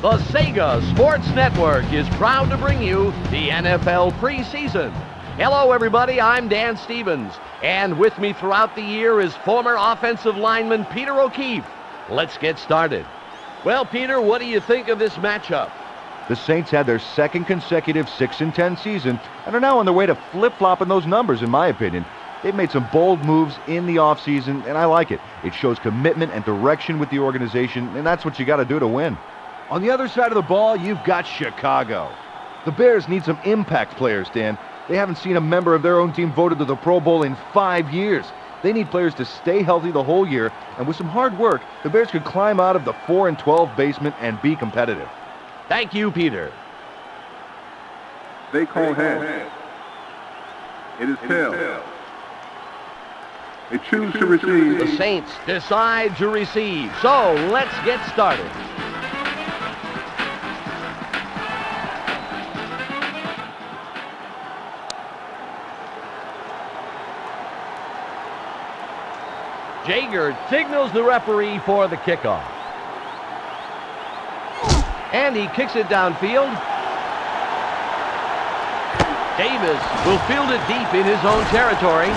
The Sega Sports Network is proud to bring you the NFL preseason. Hello, everybody. I'm Dan Stevens, and with me throughout the year is former offensive lineman Peter O'Keefe. Let's get started. Well, Peter, what do you think of this matchup? The Saints had their second consecutive 6-10 season and are now on their way to flip-flopping those numbers, in my opinion. They've made some bold moves in the offseason, and I like it. It shows commitment and direction with the organization, and that's what you got to do to win. On the other side of the ball, you've got Chicago. The Bears need some impact players, Dan. They haven't seen a member of their own team voted to the Pro Bowl in 5 years. They need players to stay healthy the whole year, and with some hard work, the Bears could climb out of the 4-12 basement and be competitive. Thank you, Peter. They call head. It is tail. They choose to receive. The Saints decide to receive. So let's get started. Jager signals the referee for the kickoff. And he kicks it downfield. Davis will field it deep in his own territory.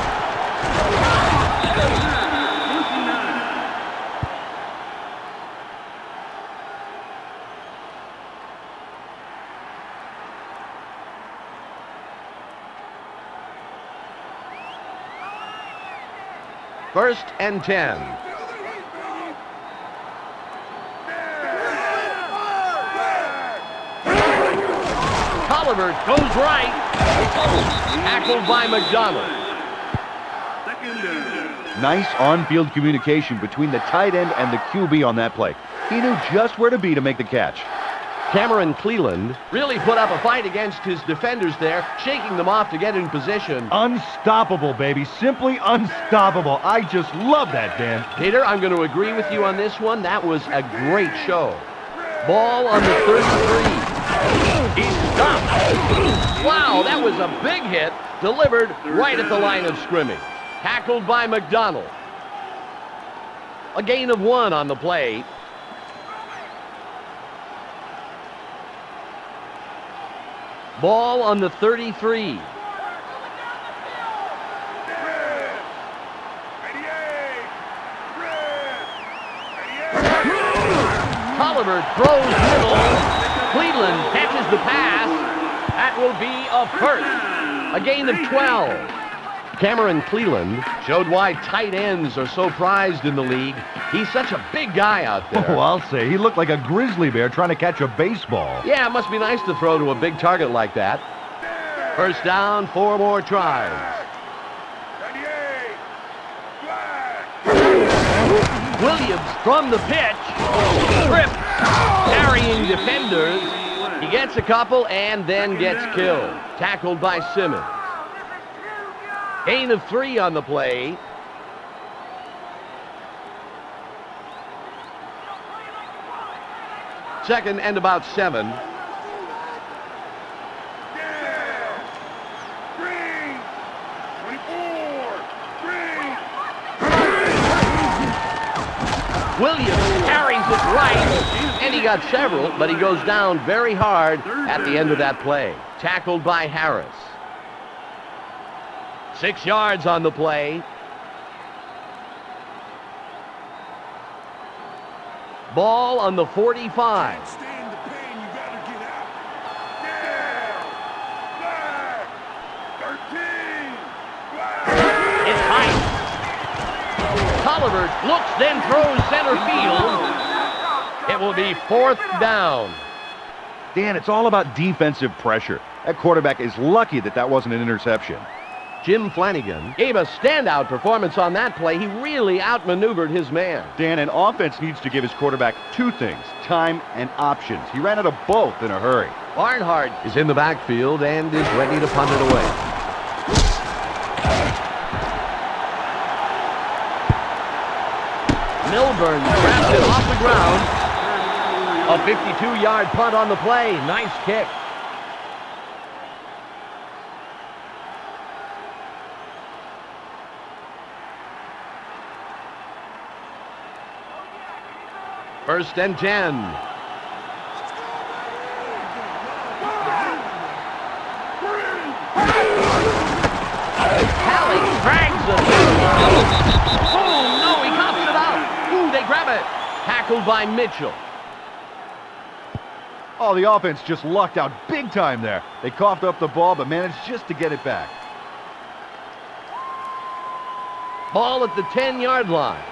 First and 10. Tolliver goes right. Tackled by McDonald. Nice on-field communication between the tight end and the QB on that play. He knew just where to be to make the catch. Cameron Cleveland really put up a fight against his defenders there, shaking them off to get in position. Unstoppable, baby. Simply unstoppable. I just love that, Dan. Peter, I'm going to agree with you on this one. That was a great show. Ball on the 33. He's stopped. Wow, that was a big hit, delivered right at the line of scrimmage. Tackled by McDonald. A gain of 1 on the play. Ball on the 33. Tolliver throws middle. Cleveland catches the pass. That will be a first. A gain of 12. Cameron Cleveland showed why tight ends are so prized in the league. He's such a big guy out there. Oh, I'll say. He looked like a grizzly bear trying to catch a baseball. Yeah, it must be nice to throw to a big target like that. First down, 4 more tries. Williams from the pitch. Tripped, carrying defenders. He gets a couple and then gets killed. Tackled by Simmons. Gain of 3 on the play. Second and about 7. Williams carries it right, and he got several, but he goes down very hard at the end of that play. Tackled by Harris. 6 yards on the play. Ball on the 45. It's high. Tolliver looks, then throws center field. It will be 4th down. Dan, it's all about defensive pressure. That quarterback is lucky that wasn't an interception. Jim Flanagan gave a standout performance on that play. He really outmaneuvered his man. Dan, an offense needs to give his quarterback 2 things, time and options. He ran out of both in a hurry. Barnhart is in the backfield and is ready to punt it away. Milburn grabs it off the ground. A 52-yard punt on the play. Nice kick. First and 10. Talley drags it. Oh, no, he cops it out. Ooh, they grab it. Tackled by Mitchell. Oh, the offense just lucked out big time there. They coughed up the ball, but managed just to get it back. Ball at the 10-yard line.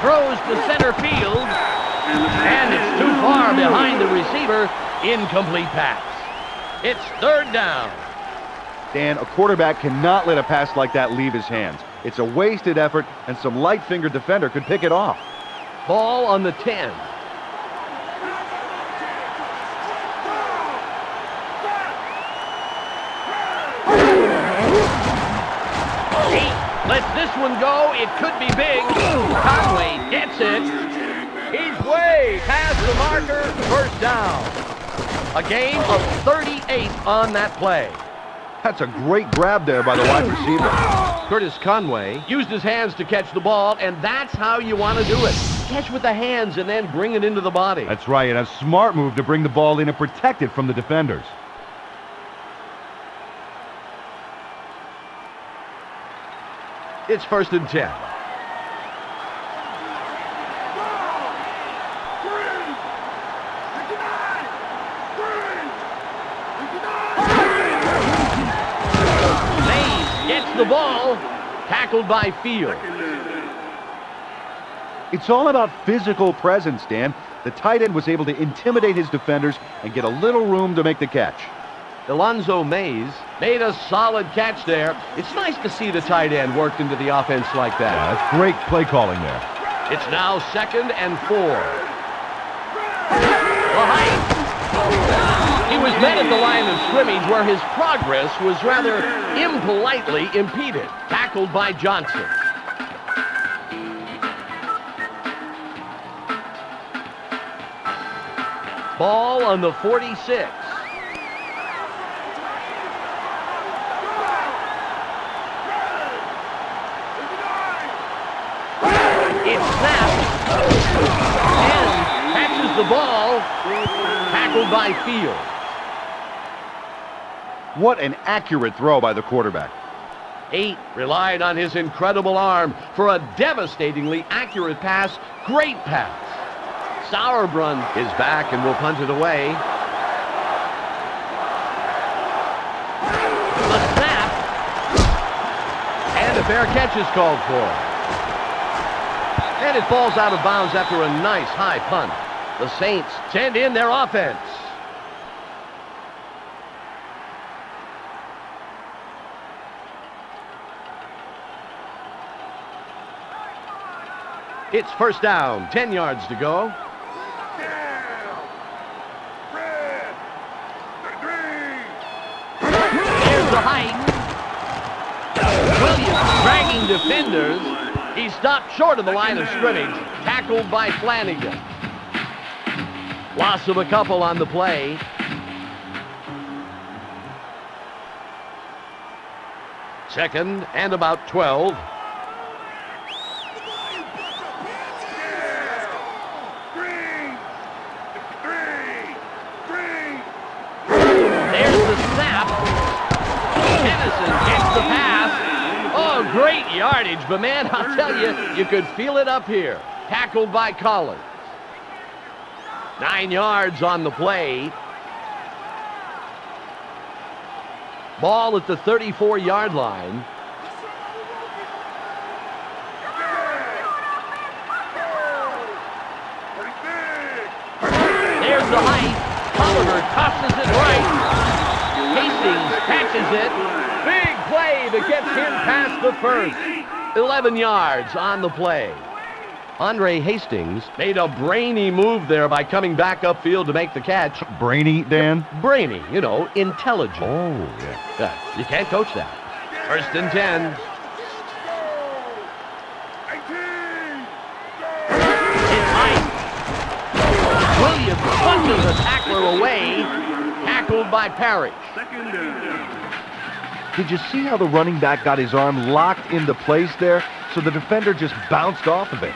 Throws to center field, and it's too far behind the receiver. Incomplete pass. It's third down. Dan, a quarterback cannot let a pass like that leave his hands. It's a wasted effort, and some light-fingered defender could pick it off. Ball on the 10. Lets this one go. It could be big. Conway gets it. He's way past the marker. First down. A gain of 38 on that play. That's a great grab there by the wide receiver. Curtis Conway used his hands to catch the ball, and that's how you want to do it. Catch with the hands and then bring it into the body. That's right, and a smart move to bring the ball in and protect it from the defenders. It's first and 10. Mays gets the ball, tackled by Field. It's all about physical presence, Dan. The tight end was able to intimidate his defenders and get a little room to make the catch. Alonzo Mays made a solid catch there. It's nice to see the tight end worked into the offense like that. Yeah, that's great play calling there. It's now 2nd and 4. Behind. He was met at the line of scrimmage where his progress was rather impolitely impeded. Tackled by Johnson. Ball on the 46. It's snapped and catches the ball, tackled by Field. What an accurate throw by the quarterback. 8 relied on his incredible arm for a devastatingly accurate pass. Great pass. Sauerbrunn is back and will punt it away. The snap, and a fair catch is called for. And it falls out of bounds after a nice high punt. The Saints send in their offense. It's first down, 10 yards to go. There's the height. Williams dragging defenders. He stopped short of the line of scrimmage, tackled by Flanagan. Loss of a couple on the play. Second and about 12. There's the snap. Tennyson gets the pass. Oh, great yardage, but man, I'll tell you, you could feel it up here. Tackled by Collins. 9 yards on the play. Ball at the 34-yard line. There's the height. Oliver tosses it right. Hastings catches it. Big play that gets him past the first. 11 yards on the play. Andre Hastings made a brainy move there by coming back upfield to make the catch. Brainy, Dan? Brainy, you know, intelligent. Oh, yeah. You can't coach that. First and 10. It's Height. Williams punches the tackler away. Tackled by Parrish. Did you see how the running back got his arm locked into place there? so the defender just bounced off of it.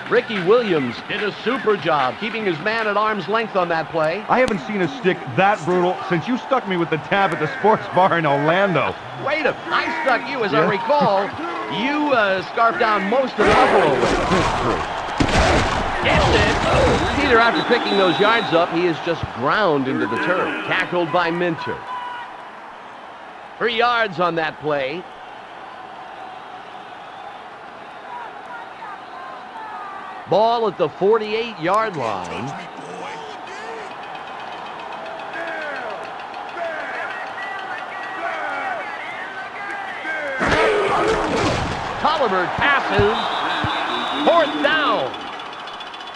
Ricky Williams did a super job keeping his man at arm's length on that play. I haven't seen a stick that brutal since you stuck me with the tab at the sports bar in Orlando. Wait a minute, I stuck you, as I recall. You scarfed down most of the Buffalo way. Gets it. Peter, after picking those yards up, he is just ground into the turf. Tackled by Minter. 3 yards on that play. Ball at the 48-yard line. Tolliver passes. 4th down.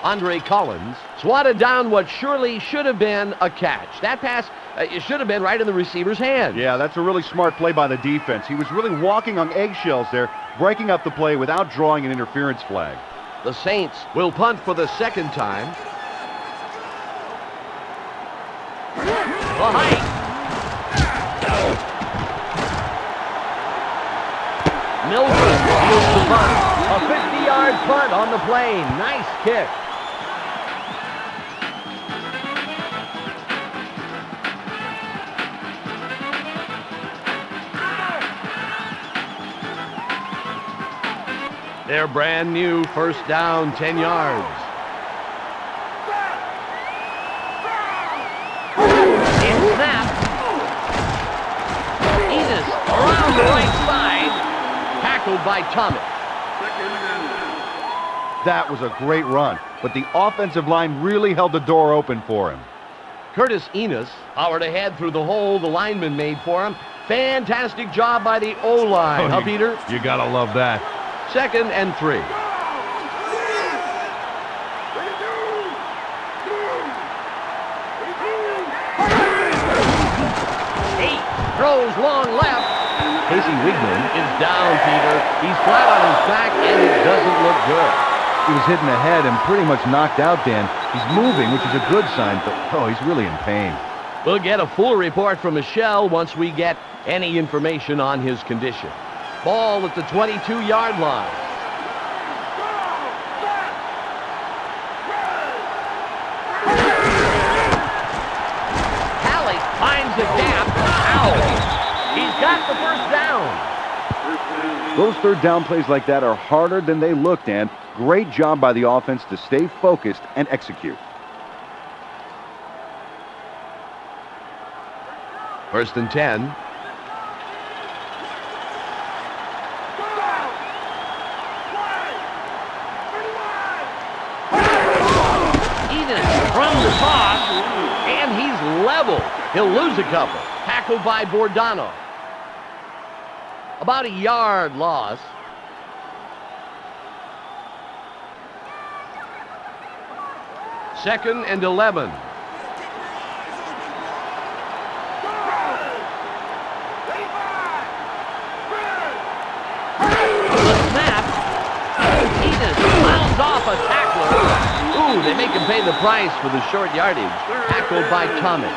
Andre Collins swatted down what surely should have been a catch. That pass it should have been right in the receiver's hand. Yeah, that's a really smart play by the defense. He was really walking on eggshells there, breaking up the play without drawing an interference flag. The Saints will punt for the 2nd time. The height. Mildred steals the punt. A 50-yard punt on the play. Nice kick. Their brand new 1st down, 10 yards. It's snapped. Enos around the right side. Tackled by Thomas. That was a great run, but the offensive line really held the door open for him. Curtis Enos powered ahead through the hole the lineman made for him. Fantastic job by the O-line, huh, Peter? You gotta love that. 2nd and 3. He throws long left. Casey Wigman is down, Peter. He's flat on his back, and it doesn't look good. He was hitting the head and pretty much knocked out, Dan. He's moving, which is a good sign, but he's really in pain. We'll get a full report from Michelle once we get any information on his condition. Ball at the 22-yard line. Halleck finds a gap. Ow! He's got the 1st down. Those 3rd down plays like that are harder than they look, Dan. Great job by the offense to stay focused and execute. 1st and 10. From the toss, and he's level. He'll lose a couple. Tackled by Bordano. About a yard loss. Second and 11. The snap. Enos bounds off a tackler. Ooh, they make him pay the price for the short yardage. Tackled by Thomas.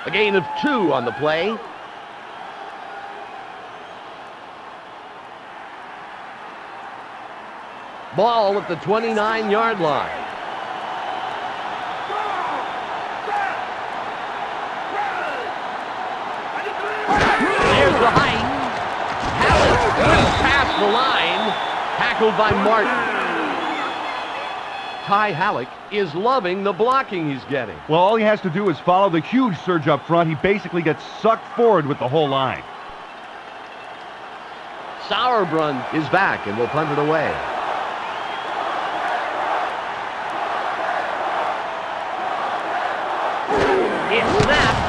A gain of 2 on the play. Ball at the 29-yard line. There's the height. Halleck slips past the line. Tackled by Martin. Ty Halleck is loving the blocking he's getting. Well, all he has to do is follow the huge surge up front. He basically gets sucked forward with the whole line. Sauerbrunn is back and will punt it away. It's snapped.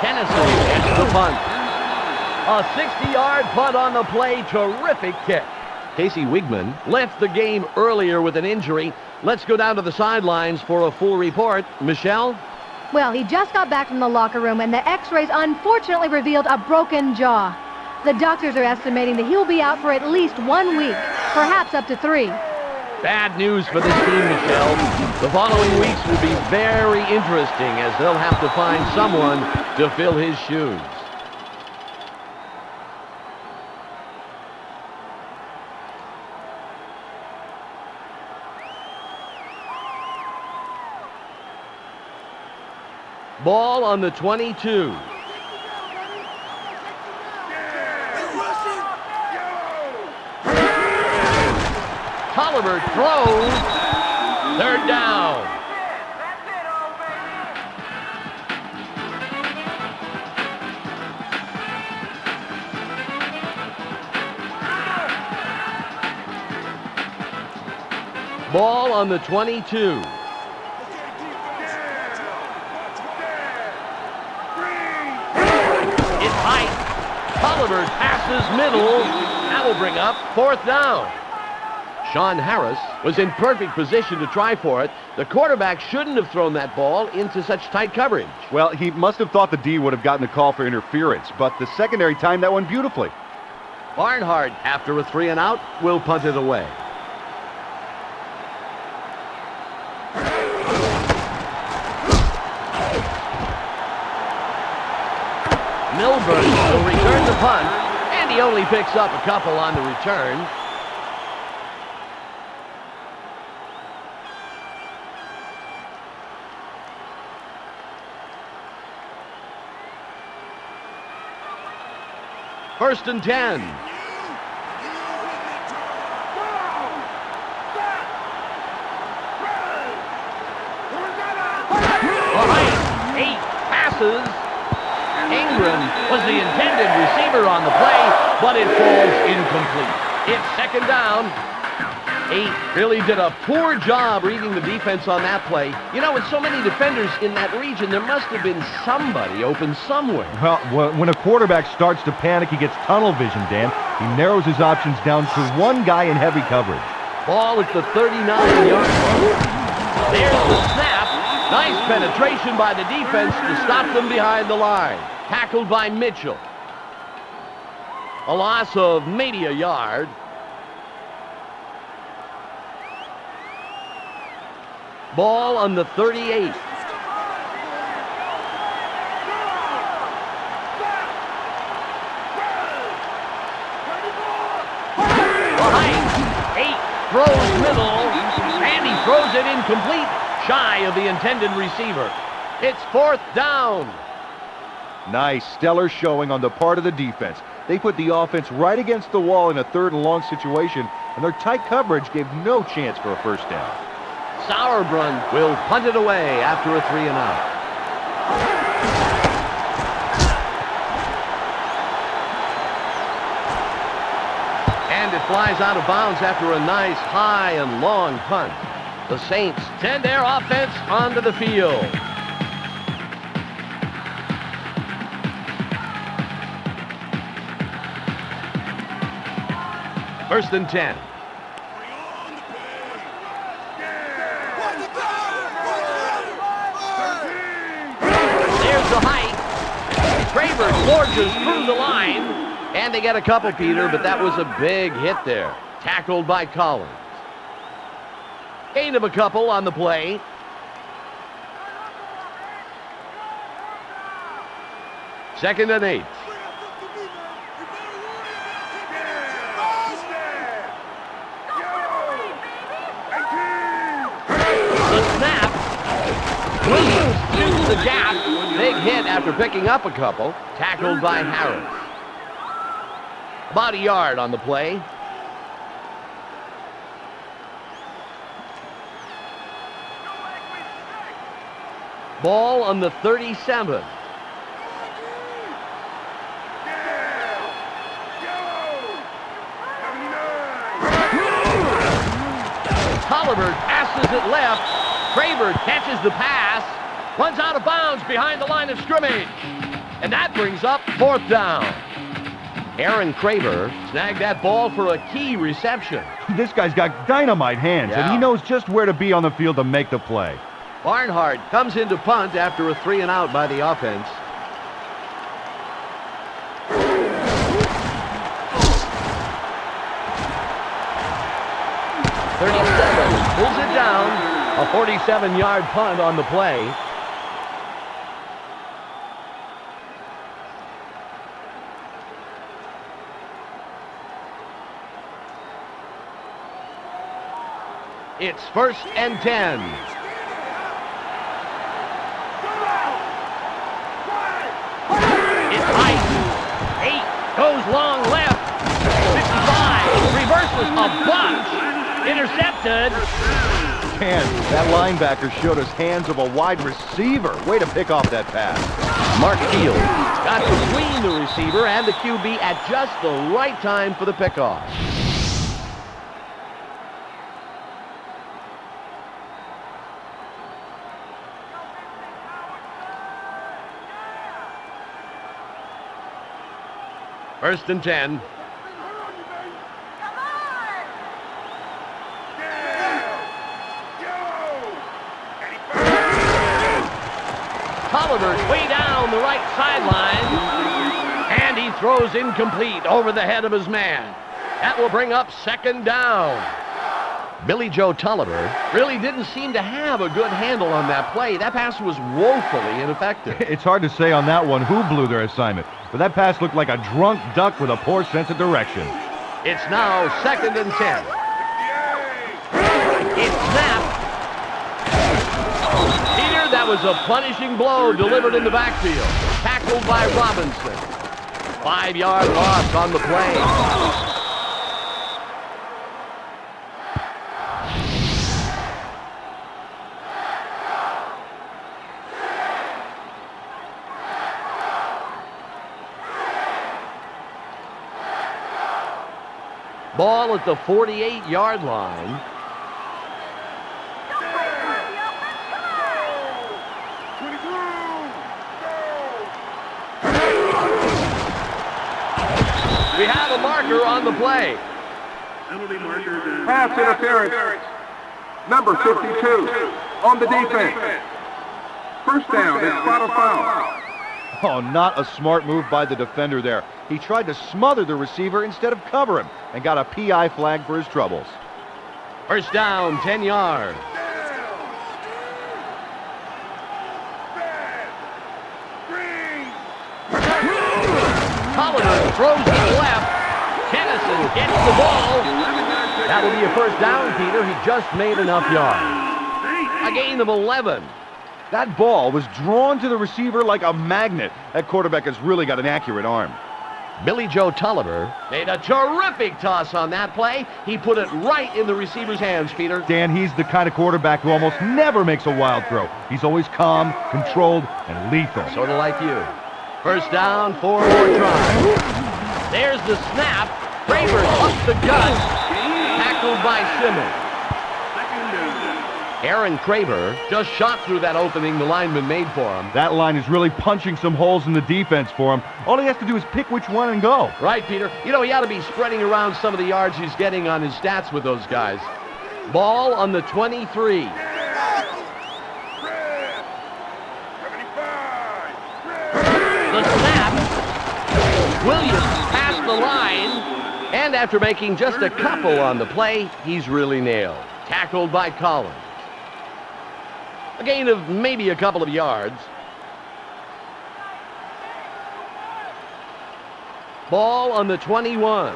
Tennessee gets the punt. A 60-yard punt on the play. Terrific kick. Casey Wigman left the game earlier with an injury. Let's go down to the sidelines for a full report. Michelle? Well, he just got back from the locker room, and the x-rays unfortunately revealed a broken jaw. The doctors are estimating that he'll be out for at least 1 week, perhaps up to 3. Bad news for this team, Michelle. The following weeks will be very interesting as they'll have to find someone to fill his shoes. Ball on the 22. Tolliver throws. Third down. Ball on the 22. It's high. Tolliver passes middle. That will bring up fourth down. Sean Harris was in perfect position to try for it. The quarterback shouldn't have thrown that ball into such tight coverage. Well, he must have thought the D would have gotten a call for interference, but the secondary timed that one beautifully. Barnhart, after a 3 and out, will punt it away. Milburn will return the punt, and he only picks up a couple on the return. First and 10. All right, 8 passes. Ingram was the intended receiver on the play, but it falls incomplete. It's second down. 8 really did a poor job reading the defense on that play. You know, with so many defenders in that region, there must have been somebody open somewhere. Well, when a quarterback starts to panic, he gets tunnel vision, Dan. He narrows his options down to one guy in heavy coverage. Ball at the 39-yard line. There's the snap. Nice penetration by the defense to stop them behind the line. Tackled by Mitchell. A loss of maybe a yard. Ball on the 38. Behind. 8 throws middle, and he throws it incomplete, shy of the intended receiver. It's fourth down. Nice, stellar showing on the part of the defense. They put the offense right against the wall in a third and long situation, and their tight coverage gave no chance for a first down. Sauerbrunn will punt it away after a 3 and out. And it flies out of bounds after a nice high and long punt. The Saints send their offense onto the field. First and 10. There's the height. Travers forges through the line. And they get a couple, Peter, but that was a big hit there. Tackled by Collins. Gain of a couple on the play. Second and 8. The snap. Williams shoots the gap. Big hit after picking up a couple. Tackled by Harris. About a yard on the play. Ball on the 37. Tolliver passes it left. Craver catches the pass. Runs out of bounds behind the line of scrimmage. And that brings up fourth down. Aaron Craver snagged that ball for a key reception. This guy's got dynamite hands, and he knows just where to be on the field to make the play. Barnhart comes into punt after a 3 and out by the offense. Pulls it down. A 47-yard punt on the play. It's first and 10. throws a bunch. Intercepted. And that linebacker showed us hands of a wide receiver. Way to pick off that pass. Mark Field got between the receiver and the QB at just the right time for the pickoff. First and 10. Tolliver's way down the right sideline, and he throws incomplete over the head of his man. That will bring up second down. Billy Joe Tolliver really didn't seem to have a good handle on that play. That pass was woefully ineffective. It's hard to say on that one who blew their assignment, but that pass looked like a drunk duck with a poor sense of direction. It's now second and 10. It's snapped. Peter, that was a punishing blow delivered in the backfield. Tackled by Robinson. 5-yard loss on the play. Ball at the 48-yard line. We have a marker on the play. Pass interference. Number 52 on the defense. First down and spot a foul. Oh, not a smart move by the defender there. He tried to smother the receiver instead of cover him and got a PI flag for his troubles. First down, 10 yards. Tolliver throws to the left. Tennyson gets the ball. That will be a first down, Peter. He just made enough yards. A gain of 11. That ball was drawn to the receiver like a magnet. That quarterback has really got an accurate arm. Billy Joe Tolliver made a terrific toss on that play. He put it right in the receiver's hands, Peter. Dan, he's the kind of quarterback who almost never makes a wild throw. He's always calm, controlled, and lethal. Sort of like you. First down, 4 more tries. There's the snap. Kramer up the gut. Tackled by Simmons. Aaron Kramer just shot through that opening the lineman made for him. That line is really punching some holes in the defense for him. All he has to do is pick which one and go. Right, Peter. You know, he ought to be spreading around some of the yards he's getting on his stats with those guys. Ball on the 23. The snap. Williams past the line. And after making just a couple on the play, he's really nailed. Tackled by Collins. A gain of maybe a couple of yards. Ball on the 21.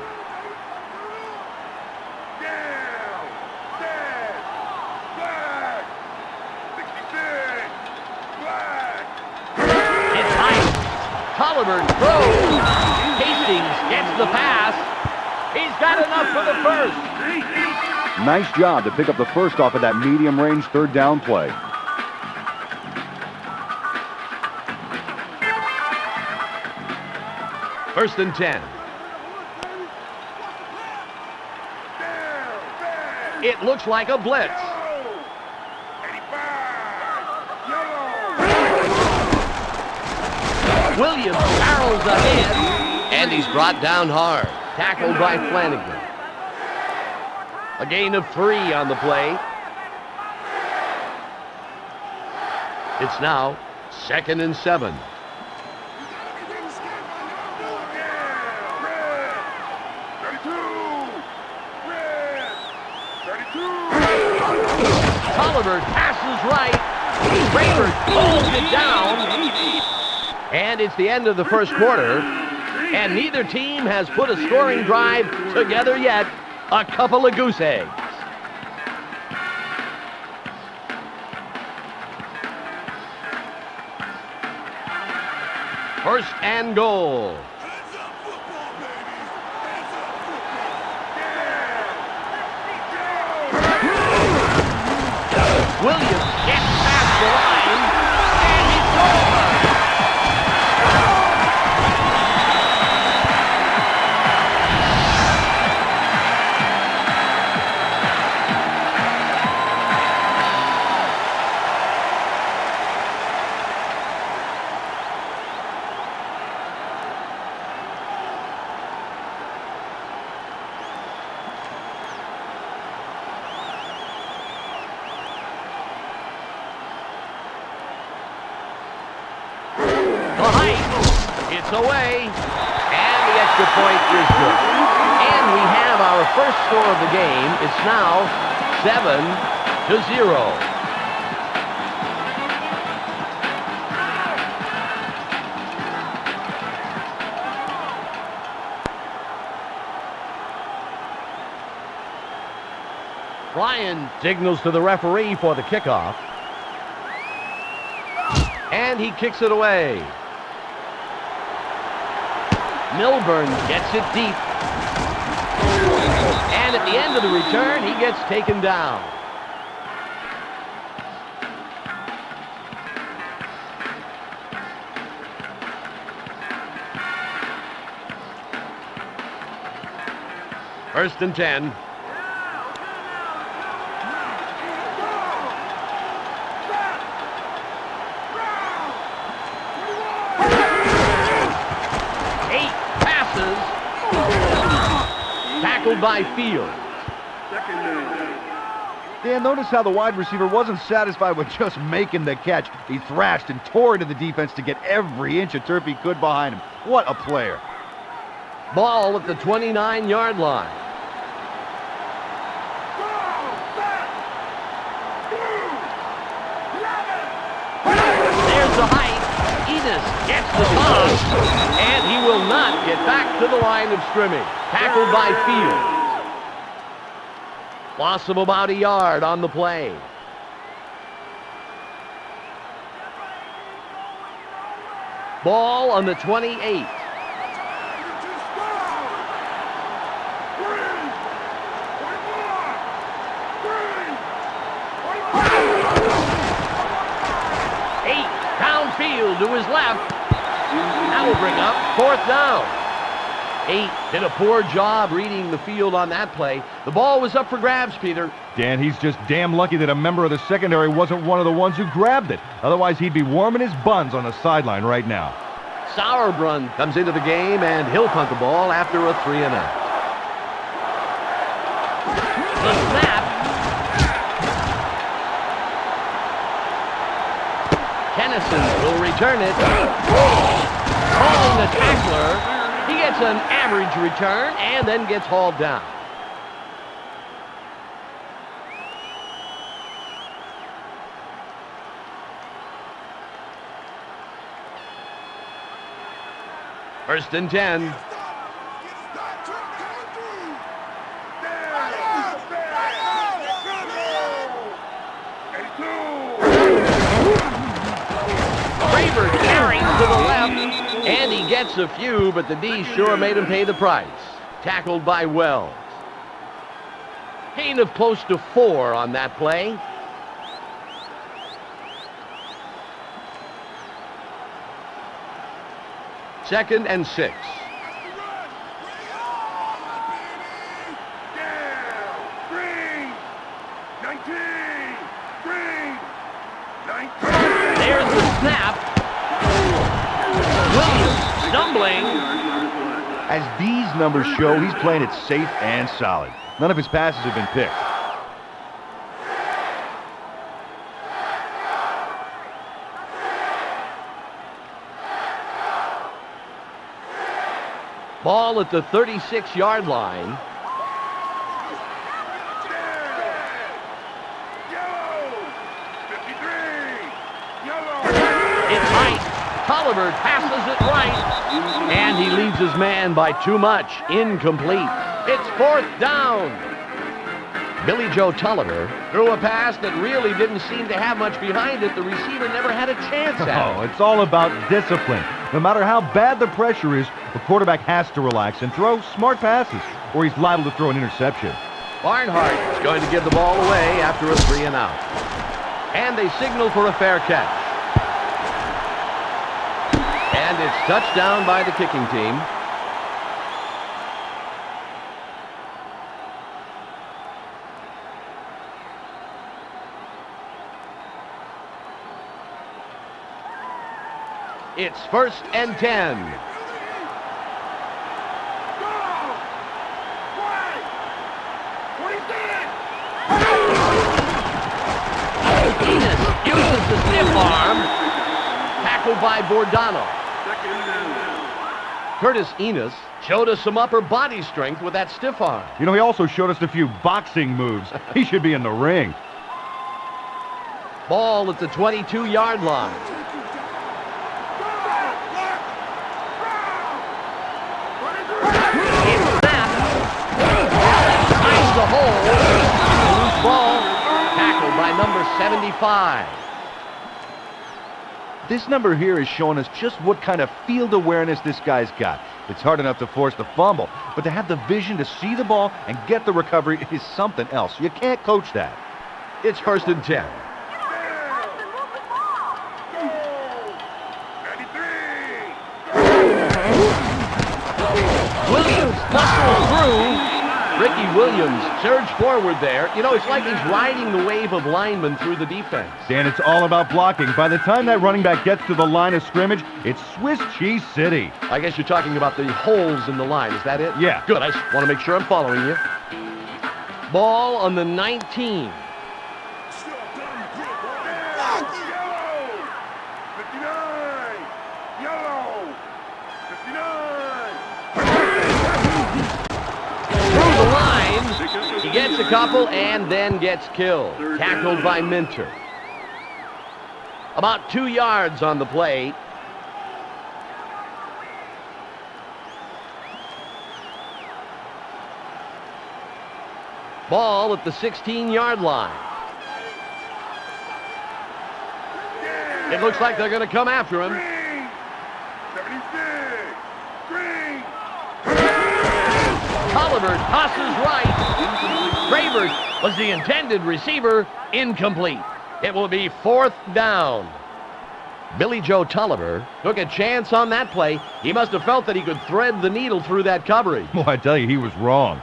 It's high. Tolliver throws. Hastings gets the pass. He's got enough for the first. Nice job to pick up the first off of that medium-range third down play. First and 10. It looks like a blitz. Williams barrels ahead, and he's brought down hard. Tackled by Flanagan. A gain of 3 on the play. It's now second and 7. Tolliver passes right. Kramer pulls it down. And it's the end of the first quarter. And neither team has put a scoring drive together yet. A couple of goose eggs. First and goal. The height. It's away. And the extra point is good. And we have our first score of the game. It's now 7-0. Ryan signals to the referee for the kickoff. And he kicks it away. Milburn gets it deep. And at the end of the return, he gets taken down. First and 10. Tackled by Fields. Dan, notice how the wide receiver wasn't satisfied with just making the catch. He thrashed and tore into the defense to get every inch of turf he could behind him. What a player. Ball at the 29-yard line. There's the height. Enos gets the toss, and he will not get back to the line of scrimmage. Tackled by Fields. Loss of about a yard on the play. Ball on the 28. Downfield to his left. That will bring up 4th down. 8 did a poor job reading the field on that play. The ball was up for grabs, Peter. Dan, he's just damn lucky that a member of the secondary wasn't one of the ones who grabbed it. Otherwise, he'd be warming his buns on the sideline right now. Sauerbrunn comes into the game, and he'll punt the ball after a 3-and-out. The snap. Kennison will return it. Calling the tackler. He gets an average return and then gets hauled down. First and 10. Braver carrying to the left. And he gets a few, but the D sure made him pay the price. Tackled by Wells. Gain of close to 4 on that play. Second and 6. There's the snap. Williams stumbling. As these numbers show, he's playing it safe and solid. None of his passes have been picked. Ball at the 36-yard line. It's Height. Tolliver passes it right, and he leaves his man by too much. Incomplete. It's 4th down. Billy Joe Tolliver threw a pass that really didn't seem to have much behind it. The receiver never had a chance at it. Oh, it's all about discipline. No matter how bad the pressure is, the quarterback has to relax and throw smart passes, or he's liable to throw an interception. Barnhart is going to give the ball away after a 3-and-out. And they signal for a fair catch. And it's touchdown by the kicking team. It's 1st and 10. Enos uses the stiff arm. Tackled by Bordano. Curtis Enos showed us some upper body strength with that stiff arm. You know, he also showed us a few boxing moves. He should be in the ring. Ball at the 22-yard line. It's snapped. Finds the hole. Loose ball. Tackled by number 75. This number here is showing us just what kind of field awareness this guy's got. It's hard enough to force the fumble, but to have the vision to see the ball and get the recovery is something else. You can't coach that. It's 1st and 10. Williams muscles through. Ricky Williams surged forward there. You know, it's like he's riding the wave of linemen through the defense. Dan, it's all about blocking. By the time that running back gets to the line of scrimmage, it's Swiss cheese city. I guess you're talking about the holes in the line. Is that it? Yeah. Good. I just want to make sure I'm following you. Ball on the 19. Through the line. He gets a couple and then gets killed. Tackled by Minter. About 2 yards on the play. Ball at the 16-yard line. It looks like they're going to come after him. 76. Green. Tolliver tosses right. Travers was the intended receiver. Incomplete. It will be 4th down. Billy Joe Tolliver took a chance on that play. He must have felt that he could thread the needle through that coverage. Well, I tell you, he was wrong.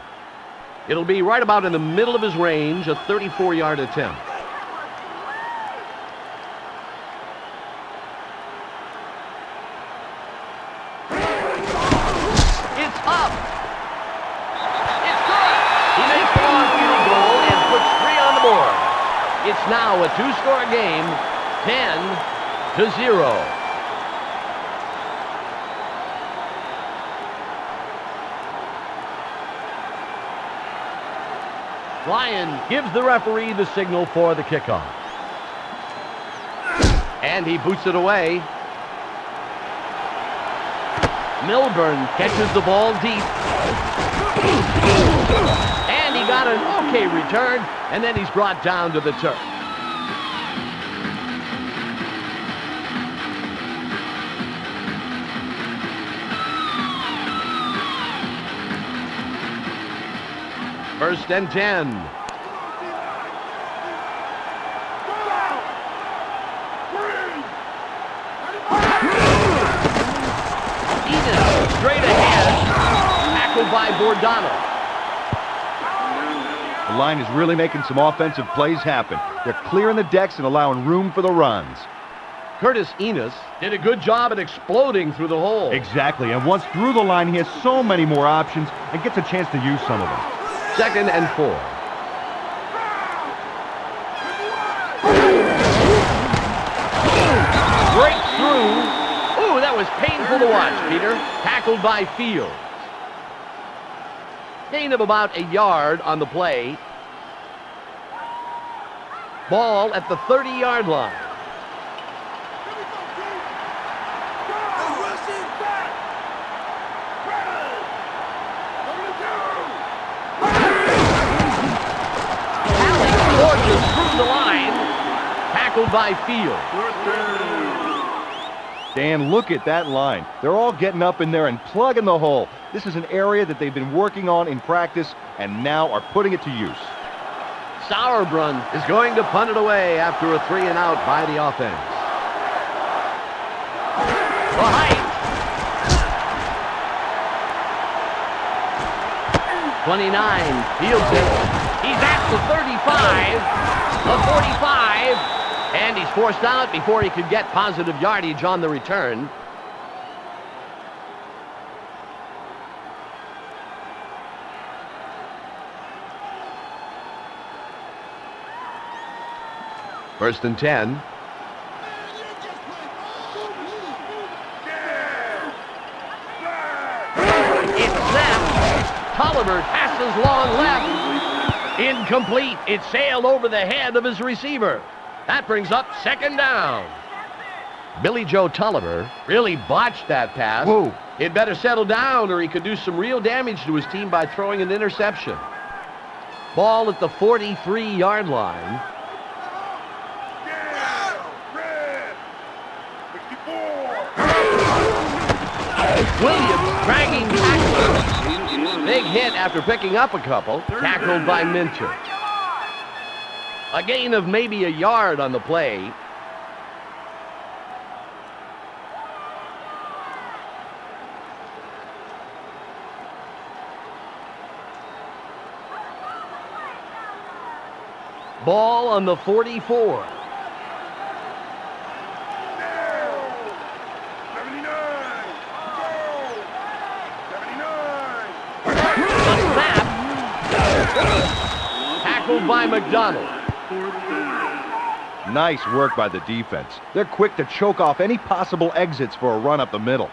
It'll be right about in the middle of his range, a 34-yard attempt. It's up. It's good. He makes the long field goal and puts 3 on the board. It's now a 2-score game, 10-0. Ryan gives the referee the signal for the kickoff. And he boots it away. Milburn catches the ball deep. And he got an okay return, and then he's brought down to the turf. First and 10. Enos straight ahead. Tackled by Bordano. The line is really making some offensive plays happen. They're clearing the decks and allowing room for the runs. Curtis Enos did a good job at exploding through the hole. Exactly, and once through the line, he has so many more options and gets a chance to use some of them. 2nd and 4. Breakthrough. Ooh, that was painful to watch, Peter. Tackled by Fields. Gain of about a yard on the play. Ball at the 30-yard line. Through the line, tackled by Field. Dan, look at that line. They're all getting up in there and plugging the hole. This is an area that they've been working on in practice and now are putting it to use. Sauerbrunn is going to punt it away after a 3-and-out by the offense. The height. 29, Fields it. He's at the 35, the 45, and he's forced out before he could get positive yardage on the return. First and 10. Tolliver passes long left. Incomplete. It sailed over the head of his receiver. That brings up second down. Billy Joe Tolliver really botched that pass. Whoa. He'd better settle down or he could do some real damage to his team by throwing an interception. Ball at the 43-yard line. Williams dragging tackler. Big hit after picking up a couple. Tackled by Minter. A gain of maybe a yard on the play. Ball on the 44. Tackled by McDonald. Nice work by the defense. They're quick to choke off any possible exits for a run up the middle.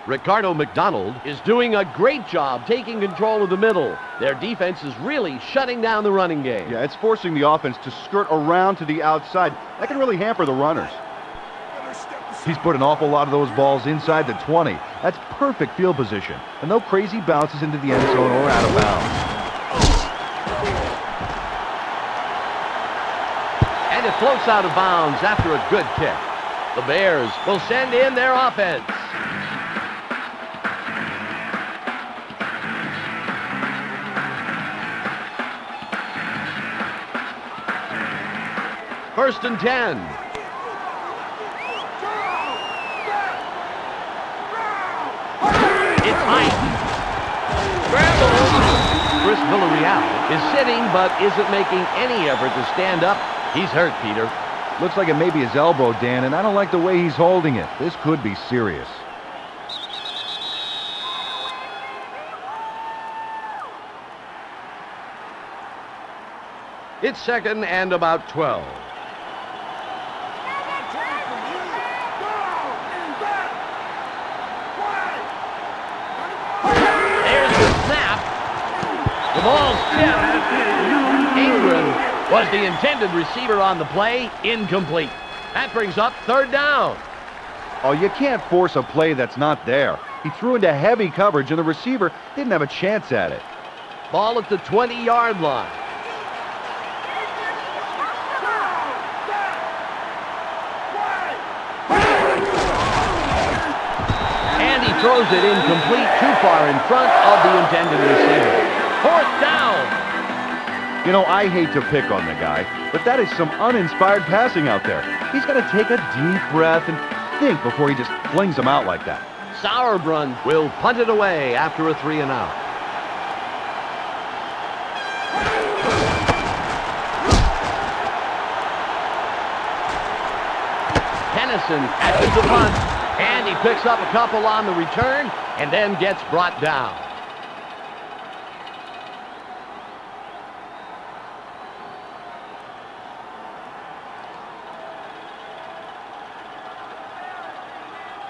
Ricardo McDonald is doing a great job taking control of the middle. Their defense is really shutting down the running game. Yeah, it's forcing the offense to skirt around to the outside. That can really hamper the runners. He's put an awful lot of those balls inside the 20. That's perfect field position. And no crazy bounces into the end zone or out of bounds. And it floats out of bounds after a good kick. The Bears will send in their offense. First and 10. It's Ike. Scramble. Chris Villarreal is sitting but isn't making any effort to stand up. He's hurt, Peter. Looks like it may be his elbow, Dan, and I don't like the way he's holding it. This could be serious. It's second and about 12. There's the snap. The ball's tipped. Ingram was the intended receiver on the play. Incomplete. That brings up third down. Oh, you can't force a play that's not there. He threw into heavy coverage, and the receiver didn't have a chance at it. Ball at the 20-yard line. And he throws it incomplete, too far in front of the intended receiver. Fourth down. You know, I hate to pick on the guy, but that is some uninspired passing out there. He's got to take a deep breath and think before he just flings them out like that. Sauerbrunn will punt it away after a 3-and-out. Tennyson catches the punt, and he picks up a couple on the return and then gets brought down.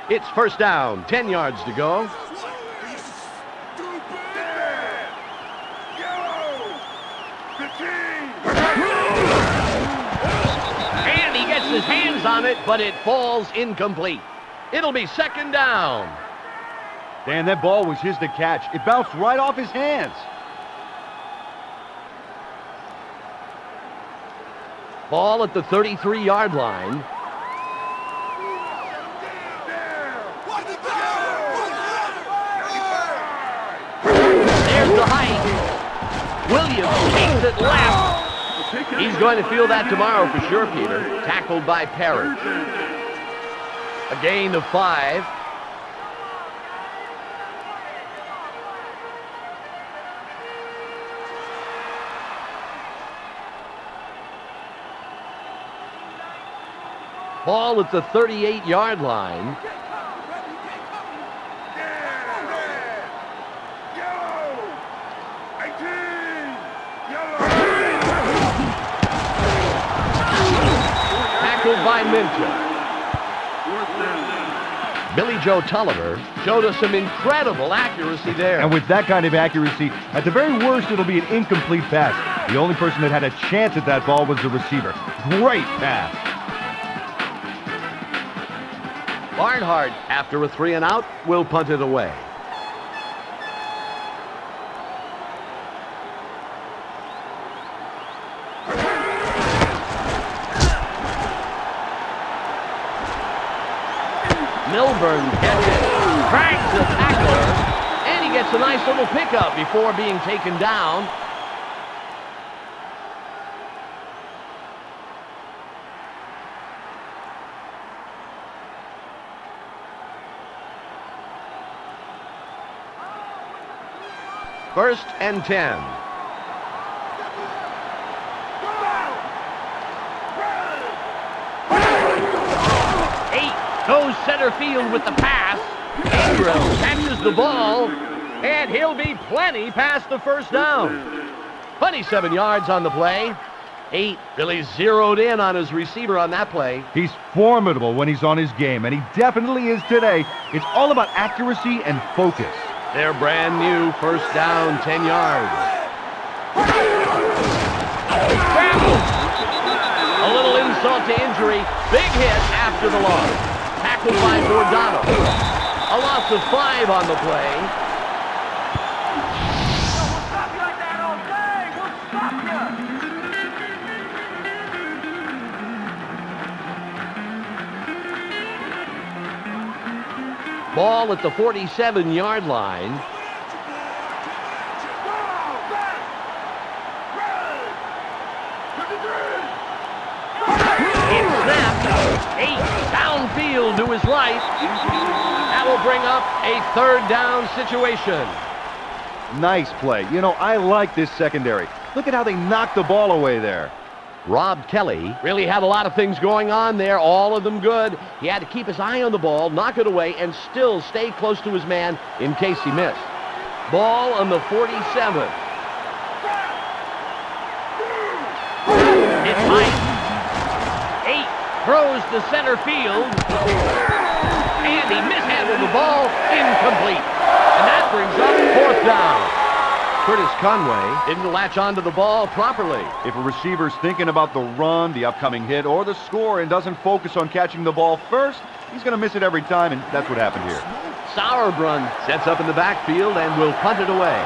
It's first down, 10 yards to go. And he gets his hands on it, but it falls incomplete. It'll be second down. Dan, that ball was his to catch. It bounced right off his hands. Ball at the 33-yard line. There's the hike. Williams takes it left. He's going to feel that tomorrow for sure, Peter. Tackled by Parrish. A gain of 5. Ball at the 38-yard line. Tackled by Minter. Billy Joe Tulliver showed us some incredible accuracy there. And with that kind of accuracy, at the very worst, it'll be an incomplete pass. The only person that had a chance at that ball was the receiver. Great pass. Barnhart, after a 3 and out, will punt it away. Milburn catches, drags the tackler, and he gets a nice little pickup before being taken down. First and 10. Goes center field with the pass. Ingram catches the ball, and he'll be plenty past the first down. 27 yards on the play. 8. Really zeroed in on his receiver on that play. He's formidable when he's on his game, and he definitely is today. It's all about accuracy and focus. Their brand new first down, 10 yards. Scramble! A little insult to injury. Big hit after the loss. Tackled by Giordano. A loss of 5 on the play. Ball at the 47-yard line. It's snapped. 8 downfield to his right. That will bring up a third down situation. Nice play. You know, I like this secondary. Look at how they knocked the ball away there. Rob Kelly really had a lot of things going on there, all of them good. He had to keep his eye on the ball, knock it away, and still stay close to his man in case he missed. Ball on the 47. It's high. 8 throws to center field. And he mishandled the ball, incomplete. And that brings up 4th down. Curtis Conway didn't latch onto the ball properly. If a receiver's thinking about the run, the upcoming hit, or the score and doesn't focus on catching the ball first, he's going to miss it every time, and that's what happened here. Sauerbrunn sets up in the backfield and will punt it away.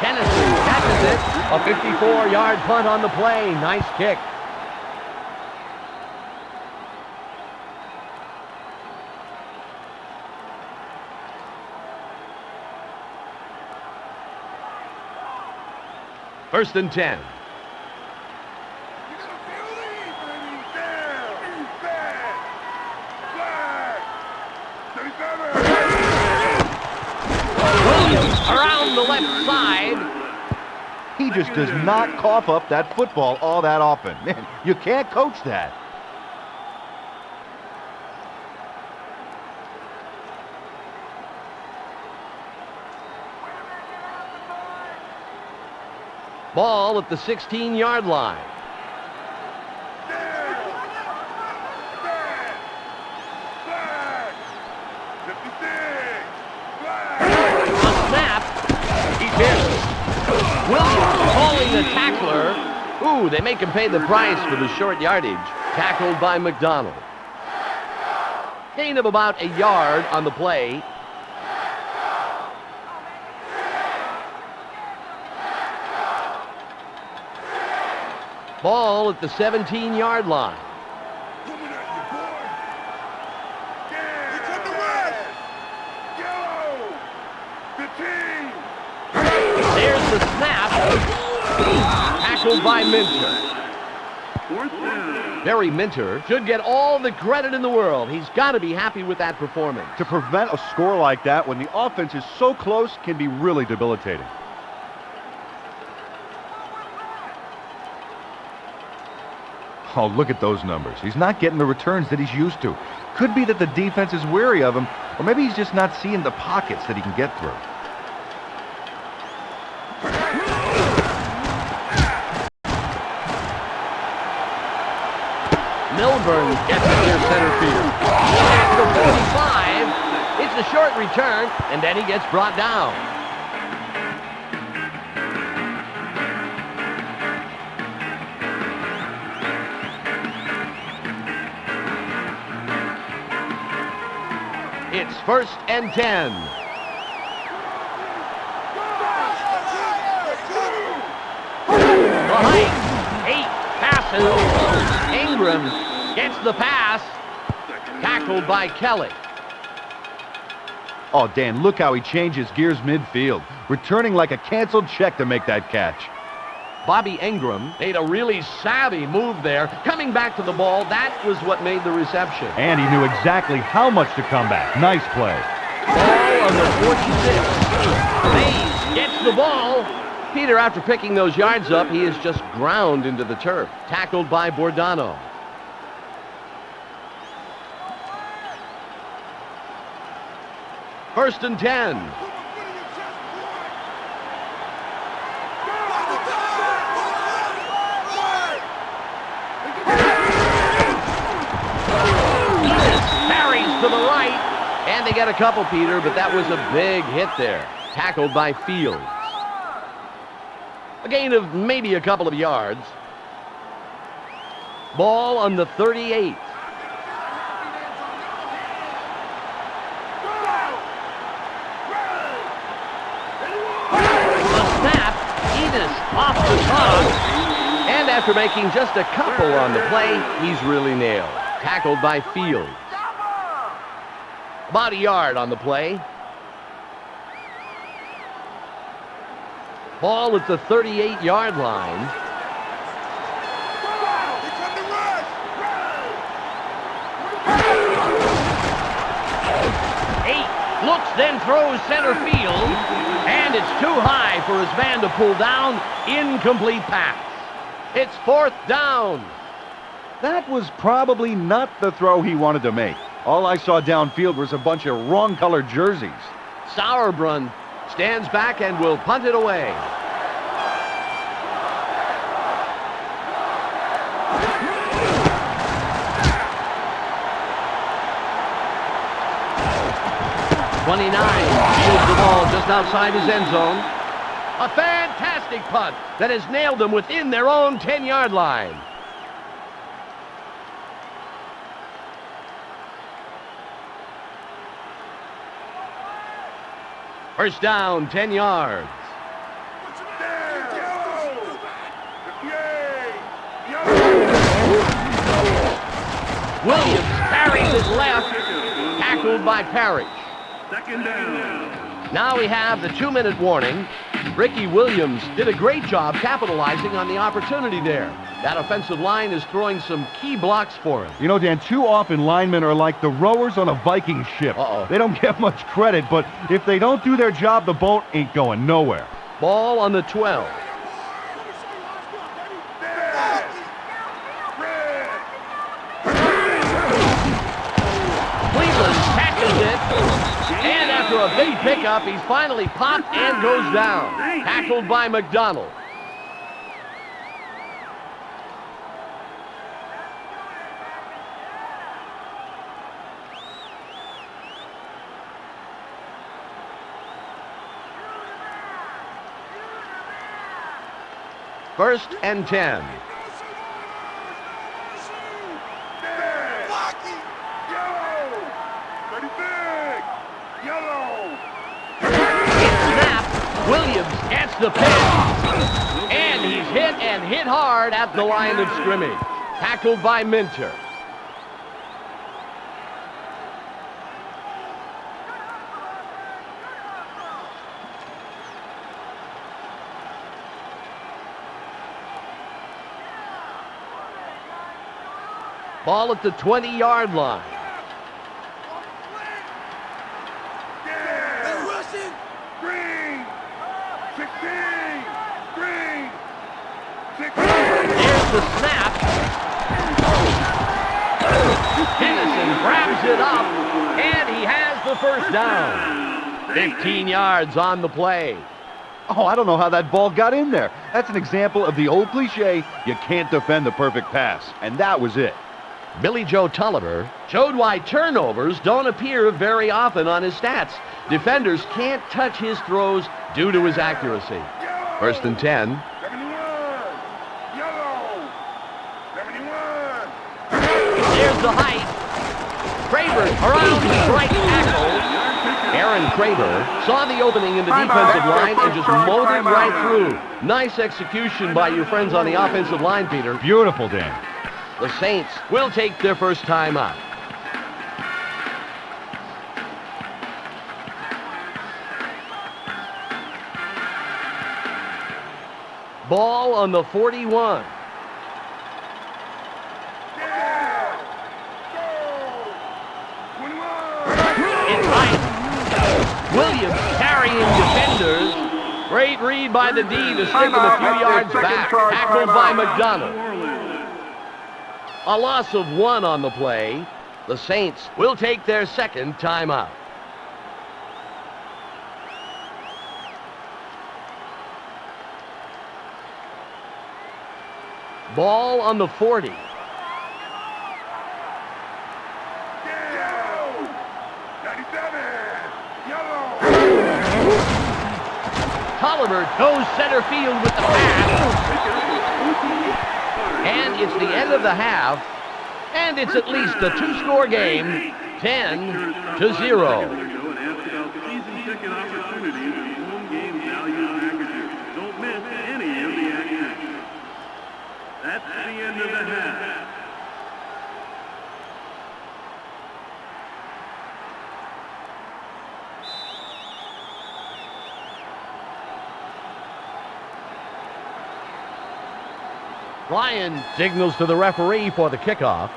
Kennison catches it. A 54-yard punt on the play. Nice kick. First and 10. Williams around the left side. He just does not cough up that football all that often. Man, you can't coach that. Ball at the 16-yard line. A snap. He's hit. Williams calling the tackler. Ooh, they make him pay the price for the short yardage. Tackled by McDonald. Gain of about a yard on the play. Ball at the 17-yard line. There's the snap. Tackled by Minter. Barry Minter should get all the credit in the world. He's got to be happy with that performance. To prevent a score like that when the offense is so close can be really debilitating. Oh, look at those numbers. He's not getting the returns that he's used to. Could be that the defense is weary of him, or maybe he's just not seeing the pockets that he can get through. Milburn gets it near center field. At the 45, it's a short return, and then he gets brought down. It's 1st and 10. Behind, 8 passes. Ingram gets the pass. Tackled by Kelly. Oh, Dan, look how he changes gears midfield. Returning like a canceled check to make that catch. Bobby Ingram made a really savvy move there. Coming back to the ball, that was what made the reception. And he knew exactly how much to come back. Nice play. Ball on the 46. Mays gets the ball. Peter, after picking those yards up, he is just ground into the turf. Tackled by Bordano. First and 10. To the right, and they get a couple, Peter, but that was a big hit there. Tackled by Fields. A gain of maybe a couple of yards. Ball on the 38. The snap, Enos off the top, and after making just a couple on the play, he's really nailed. Tackled by Fields. About a yard on the play. Ball at the 38-yard line. Eight looks, then throws center field, and it's too high for his man to pull down. Incomplete pass. It's 4th down. That was probably not the throw he wanted to make. All I saw downfield was a bunch of wrong-colored jerseys. Sauerbrunn stands back and will punt it away. '29 fields the ball just outside his end zone. A fantastic punt that has nailed them within their own 10-yard line. First down, 10 yards. Williams carries it left, tackled by Parrish. Second down. Now we have the 2-minute warning. Ricky Williams did a great job capitalizing on the opportunity there. That offensive line is throwing some key blocks for him. You know, Dan, too often linemen are like the rowers on a Viking ship. They don't get much credit, but if they don't do their job, the boat ain't going nowhere. Ball on the 12. Cleveland catches it, and after a big pickup, he's finally popped and goes down. Tackled by McDonald. First and 10. It's snapped. Williams gets the pitch. And he's hit hard at the line of scrimmage. Tackled by Minter. Ball at the 20-yard line. There's the snap. Hennison grabs it up, and he has the first down. 15 yards on the play. Oh, I don't know how that ball got in there. That's an example of the old cliche, you can't defend the perfect pass. And that was it. Billy Joe Tolliver showed why turnovers don't appear very often on his stats. Defenders can't touch his throws due to his accuracy. 1st and 10. 71. Yellow. 71. There's the height. Kraber around his right tackle. Aaron Kraber saw the opening in the defensive line and just mowed it right through. Nice execution by your friends on the offensive line, Peter. Beautiful, Dan. The Saints will take their first time out. Ball on the 41. It's right. Williams carrying defenders. Great read by the D to stick him a few yards back. Tackled by McDonald. A loss of 1 on the play. The Saints will take their second timeout. Ball on the 40. Tolliver goes center field with the pass. And it's the end of the half. And it's at least a 2-score game, 10-0. Season ticket opportunities and home game value packages. Don't miss any of the action. That's the end of the half. Ryan signals to the referee for the kickoff.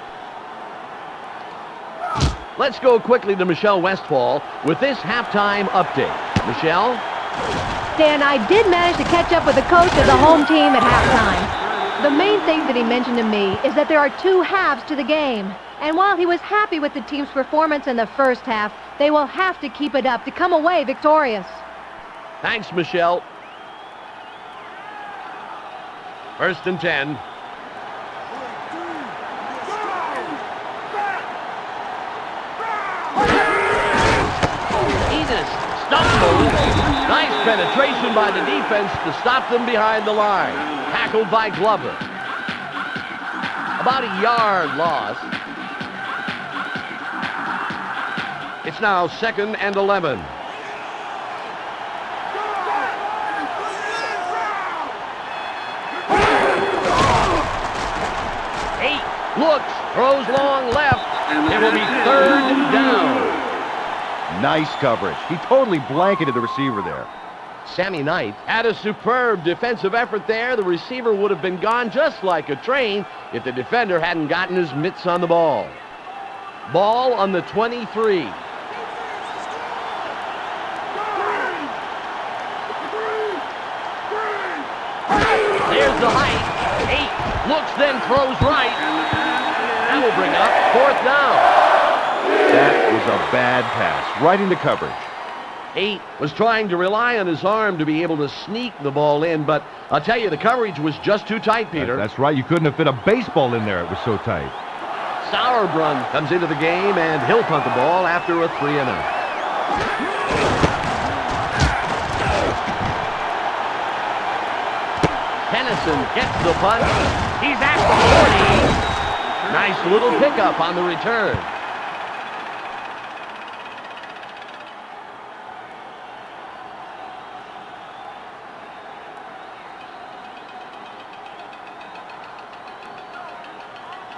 Let's go quickly to Michelle Westfall with this halftime update. Michelle? Dan, I did manage to catch up with the coach of the home team at halftime. The main thing that he mentioned to me is that there are 2 halves to the game. And while he was happy with the team's performance in the first half, they will have to keep it up to come away victorious. Thanks, Michelle. 1st and 10. Enos stumbles. Nice penetration by the defense to stop them behind the line. Tackled by Glover. About a yard loss. It's now 2nd and 11. Looks, throws long left. It will be 3rd down. Nice coverage. He totally blanketed the receiver there. Sammy Knight had a superb defensive effort there. The receiver would have been gone just like a train if the defender hadn't gotten his mitts on the ball. Ball on the 23. There's the height. 8 looks, then throws right. That will bring up 4th down. That was a bad pass, right into coverage. 8 was trying to rely on his arm to be able to sneak the ball in, but I'll tell you, the coverage was just too tight, Peter. That's right. You couldn't have fit a baseball in there. It was so tight. Sauerbrunn comes into the game, and he'll punt the ball after a 3-and-out. Tennyson gets the punt. He's at the 40. Nice little pickup on the return.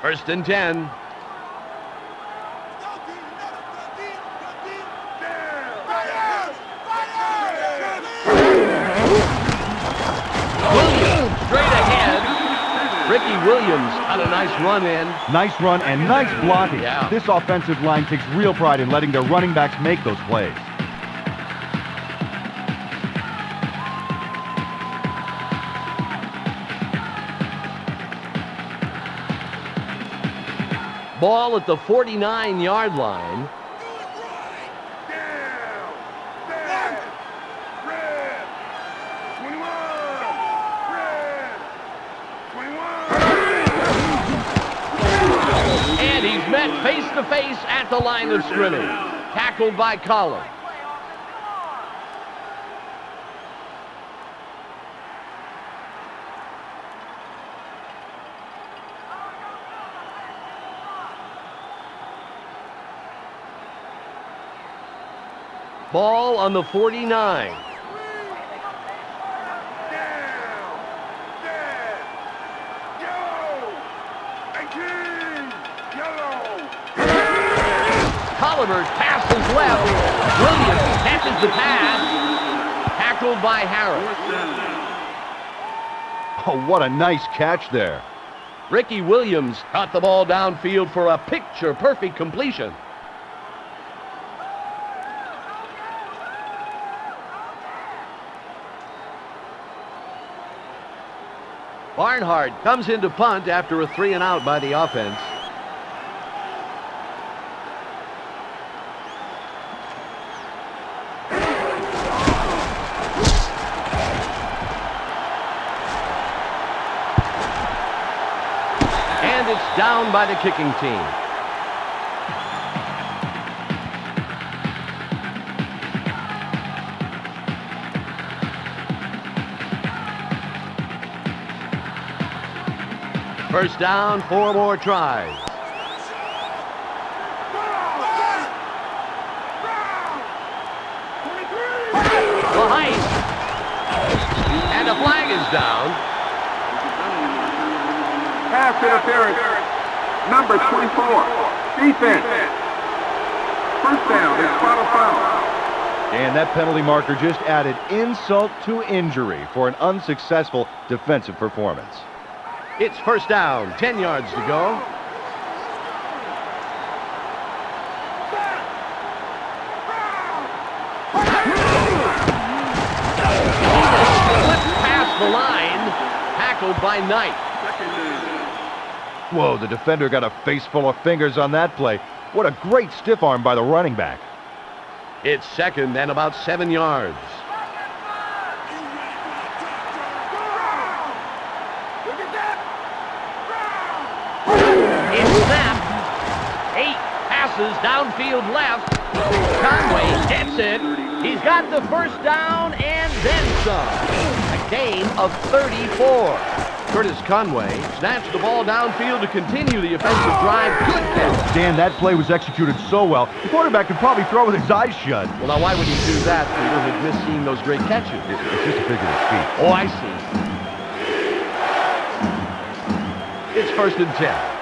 First and 10. Williams straight ahead. Ricky Williams had a nice run in. Nice run and nice blocking. Yeah. This offensive line takes real pride in letting their running backs make those plays. Ball at the 49-yard line. And And he's met face to face at the line of scrimmage. Tackled by Collins. Ball on the 49. Tolliver passes left. Williams catches the pass. Tackled by Harris. Oh, what a nice catch there. Ricky Williams caught the ball downfield for a picture-perfect completion. Barnhart comes into punt after a 3-and-out by the offense. And it's down by the kicking team. First down, 4 more tries. The height. And the flag is down. Pass interference. Number 24. Defense. First down. It's spot or foul. And that penalty marker just added insult to injury for an unsuccessful defensive performance. It's first down, 10 yards to go. Slipped past the line, tackled by Knight. Whoa, the defender got a face full of fingers on that play. What a great stiff arm by the running back. It's second and about 7 yards. It's snapped. 8 passes downfield left. Conway gets it. He's got the first down and then some. A gain of 34. Curtis Conway snatched the ball downfield to continue the offensive drive. Good catch. Dan, that play was executed so well, the quarterback could probably throw with his eyes shut. Well, now why would he do that, Peter? He'd miss seeing those great catches. It's just a figure of speech. Oh, I see. It's first and 10.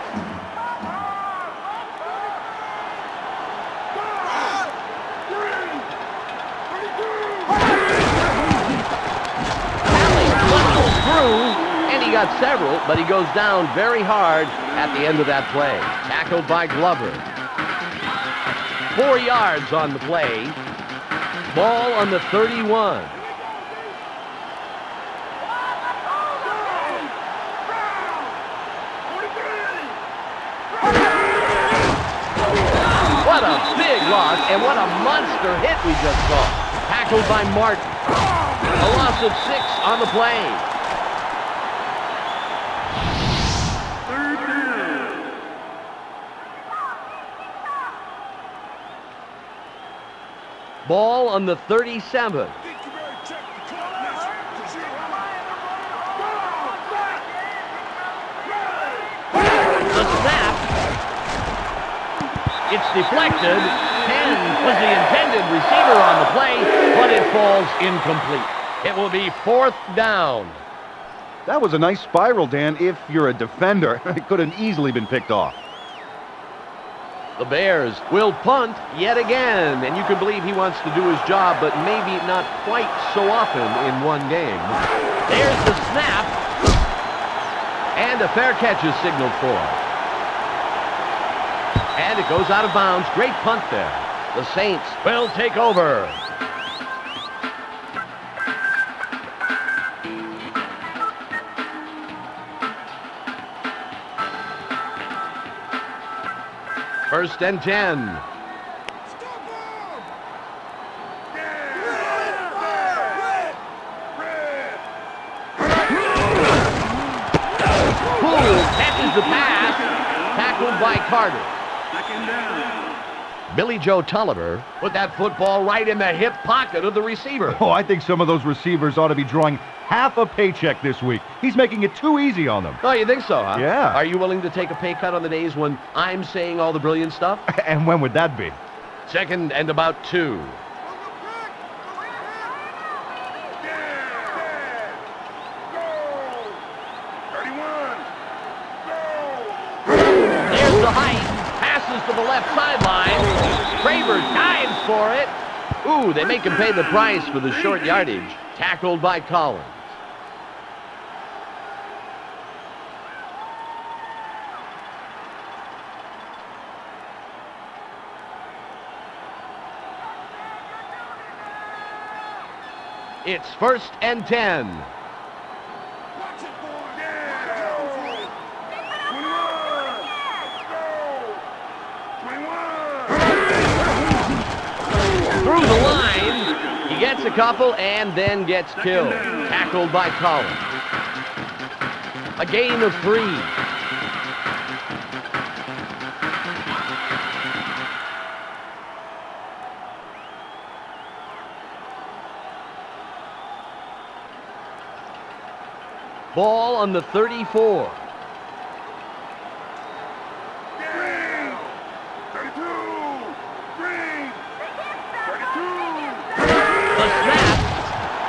And he got several, but he goes down very hard at the end of that play. Tackled by Glover. 4 yards on the play. Ball on the 31. What a big loss, and what a monster hit we just saw. Tackled by Martin. A loss of 6 on the play. Third down. Ball on the 37. The snap. It's deflected. 10 was the intended receiver on the play, but it falls incomplete. It will be 4th down. That was a nice spiral, Dan, if you're a defender. It could have easily been picked off. The Bears will punt yet again, and you can believe he wants to do his job, but maybe not quite so often in one game. There's the snap, and a fair catch is signaled for. And it goes out of bounds. Great punt there. The Saints will take over. First and 10. Poole catches the pass. Tackled by Carter. Second down. Billy Joe Tolliver put that football right in the hip pocket of the receiver. Oh, I think some of those receivers ought to be drawing half a paycheck this week. He's making it too easy on them. Oh, you think so, huh? Yeah. Are you willing to take a pay cut on the days when I'm saying all the brilliant stuff? And when would that be? Second and about 2. There's the height. Passes to the left sideline. Craver dives for it. Ooh, they make him pay the price for the short yardage. Tackled by Collins. It's 1st and 10. Through the line, he gets a couple and then gets killed. Tackled by Collins. A gain of 3. Ball on the 34.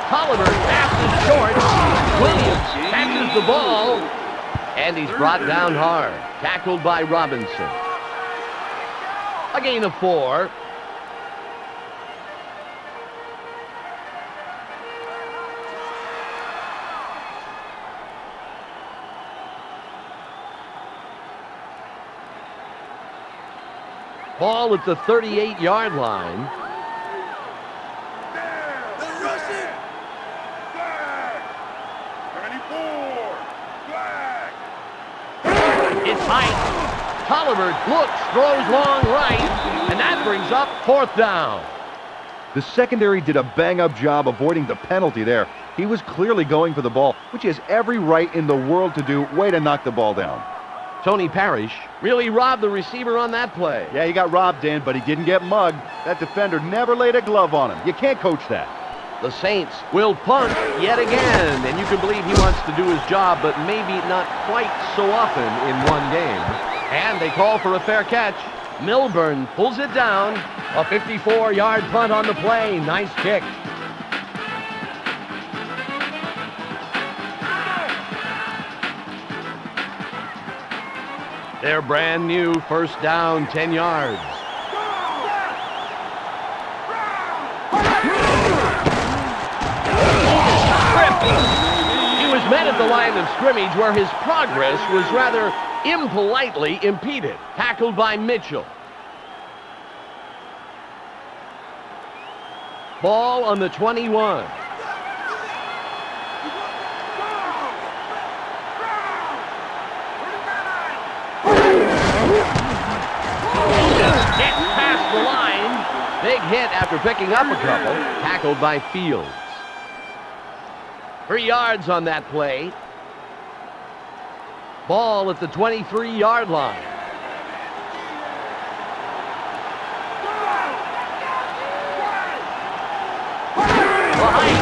Tolliver passes short. Williams catches the ball, and he's brought down hard. Tackled by Robinson. A gain of 4. Ball at the 38-yard line. It's height. Tolliver looks, throws long right, and that brings up 4th down. The secondary did a bang-up job avoiding the penalty there. He was clearly going for the ball, which he has every right in the world to do. Way to knock the ball down. Tony Parrish really robbed the receiver on that play. Yeah, he got robbed, Dan, but he didn't get mugged. That defender never laid a glove on him. You can't coach that. The Saints will punt yet again, and you can believe he wants to do his job, but maybe not quite so often in one game. And they call for a fair catch. Milburn pulls it down. A 54-yard punt on the play. Nice kick. Their brand new 1st down, 10 yards. He was met at the line of scrimmage where his progress was rather impolitely impeded. Tackled by Mitchell. Ball on the 21. Gets past the line. Big hit after picking up a couple. Tackled by Fields. 3 yards on that play. Ball at the 23-yard line. Behind.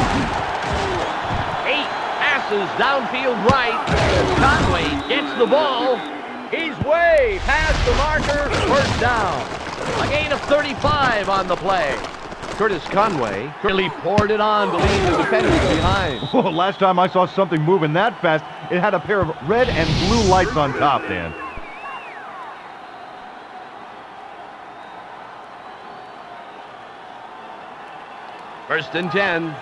8 passes downfield right. Conway gets the ball. He's way past the marker. 1st down. A gain of 35 on the play. Curtis Conway really poured it on to leave the defenders behind. Well, last time I saw something moving that fast, it had a pair of red and blue lights on top, Dan. First and 10.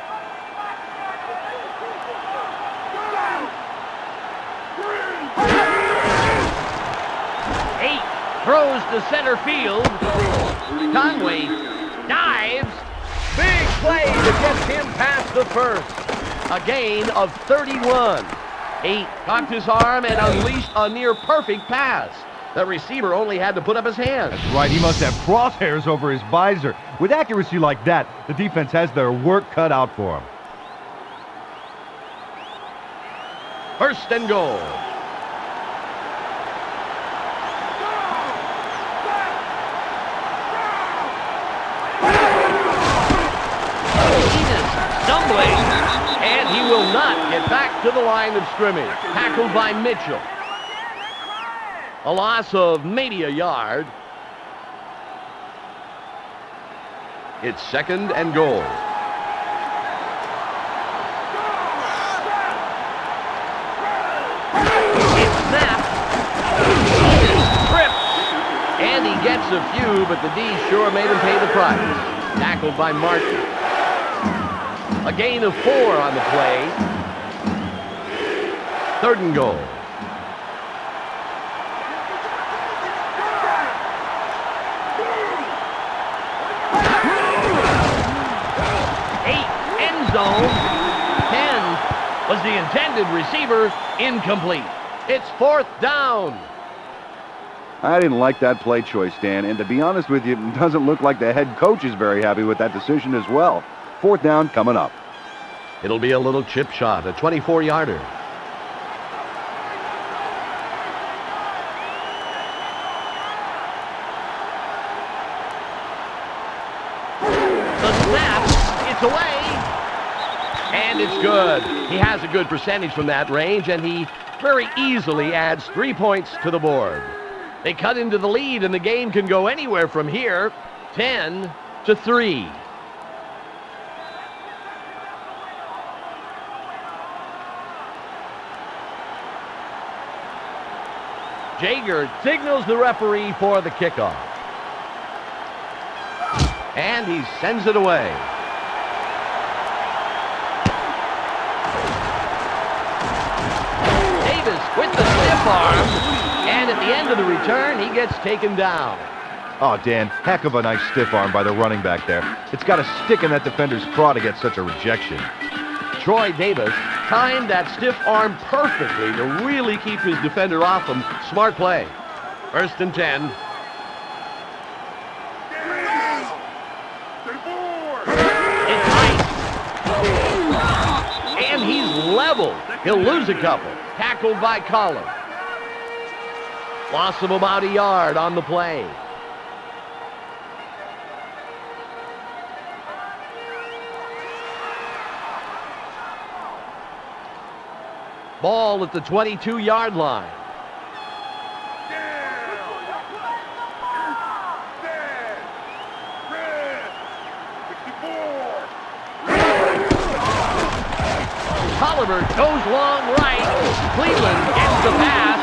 Throws to center field. Conway dives. Big play to get him past the first. A gain of 31. 8 cocked his arm and unleashed a near-perfect pass. The receiver only had to put up his hands. That's right, he must have crosshairs over his visor. With accuracy like that, the defense has their work cut out for him. First and goal. get back to the line of scrimmage. Tackled by Mitchell. A loss of maybe a yard. It's 2nd and goal. It's snapped. He is tripped. And he gets a few, but the D sure made him pay the price. Tackled by Martin. A gain of 4 on the play. 3rd and goal. Zone. 10 was the intended receiver. Incomplete. It's 4th down. I didn't like that play choice, Dan, and to be honest with you, it doesn't look like the head coach is very happy with that decision as well. 4th down coming up. It'll be a little chip shot, a 24-yarder. The snap, it's away. And it's good. He has a good percentage from that range, and he very easily adds 3 points to the board. They cut into the lead, and the game can go anywhere from here, 10-3. Jaeger signals the referee for the kickoff. And he sends it away. With the stiff arm, and at the end of the return, he gets taken down. Oh, Dan, heck of a nice stiff arm by the running back there. It's got to stick in that defender's craw to get such a rejection. Troy Davis timed that stiff arm perfectly to really keep his defender off him. Smart play. 1st and 10. It's tight. And he's leveled. He'll lose a couple. Tackled by Collins. Loss of about a yard on the play. Ball at the 22-yard line. Tolliver goes long right. Cleveland gets the pass,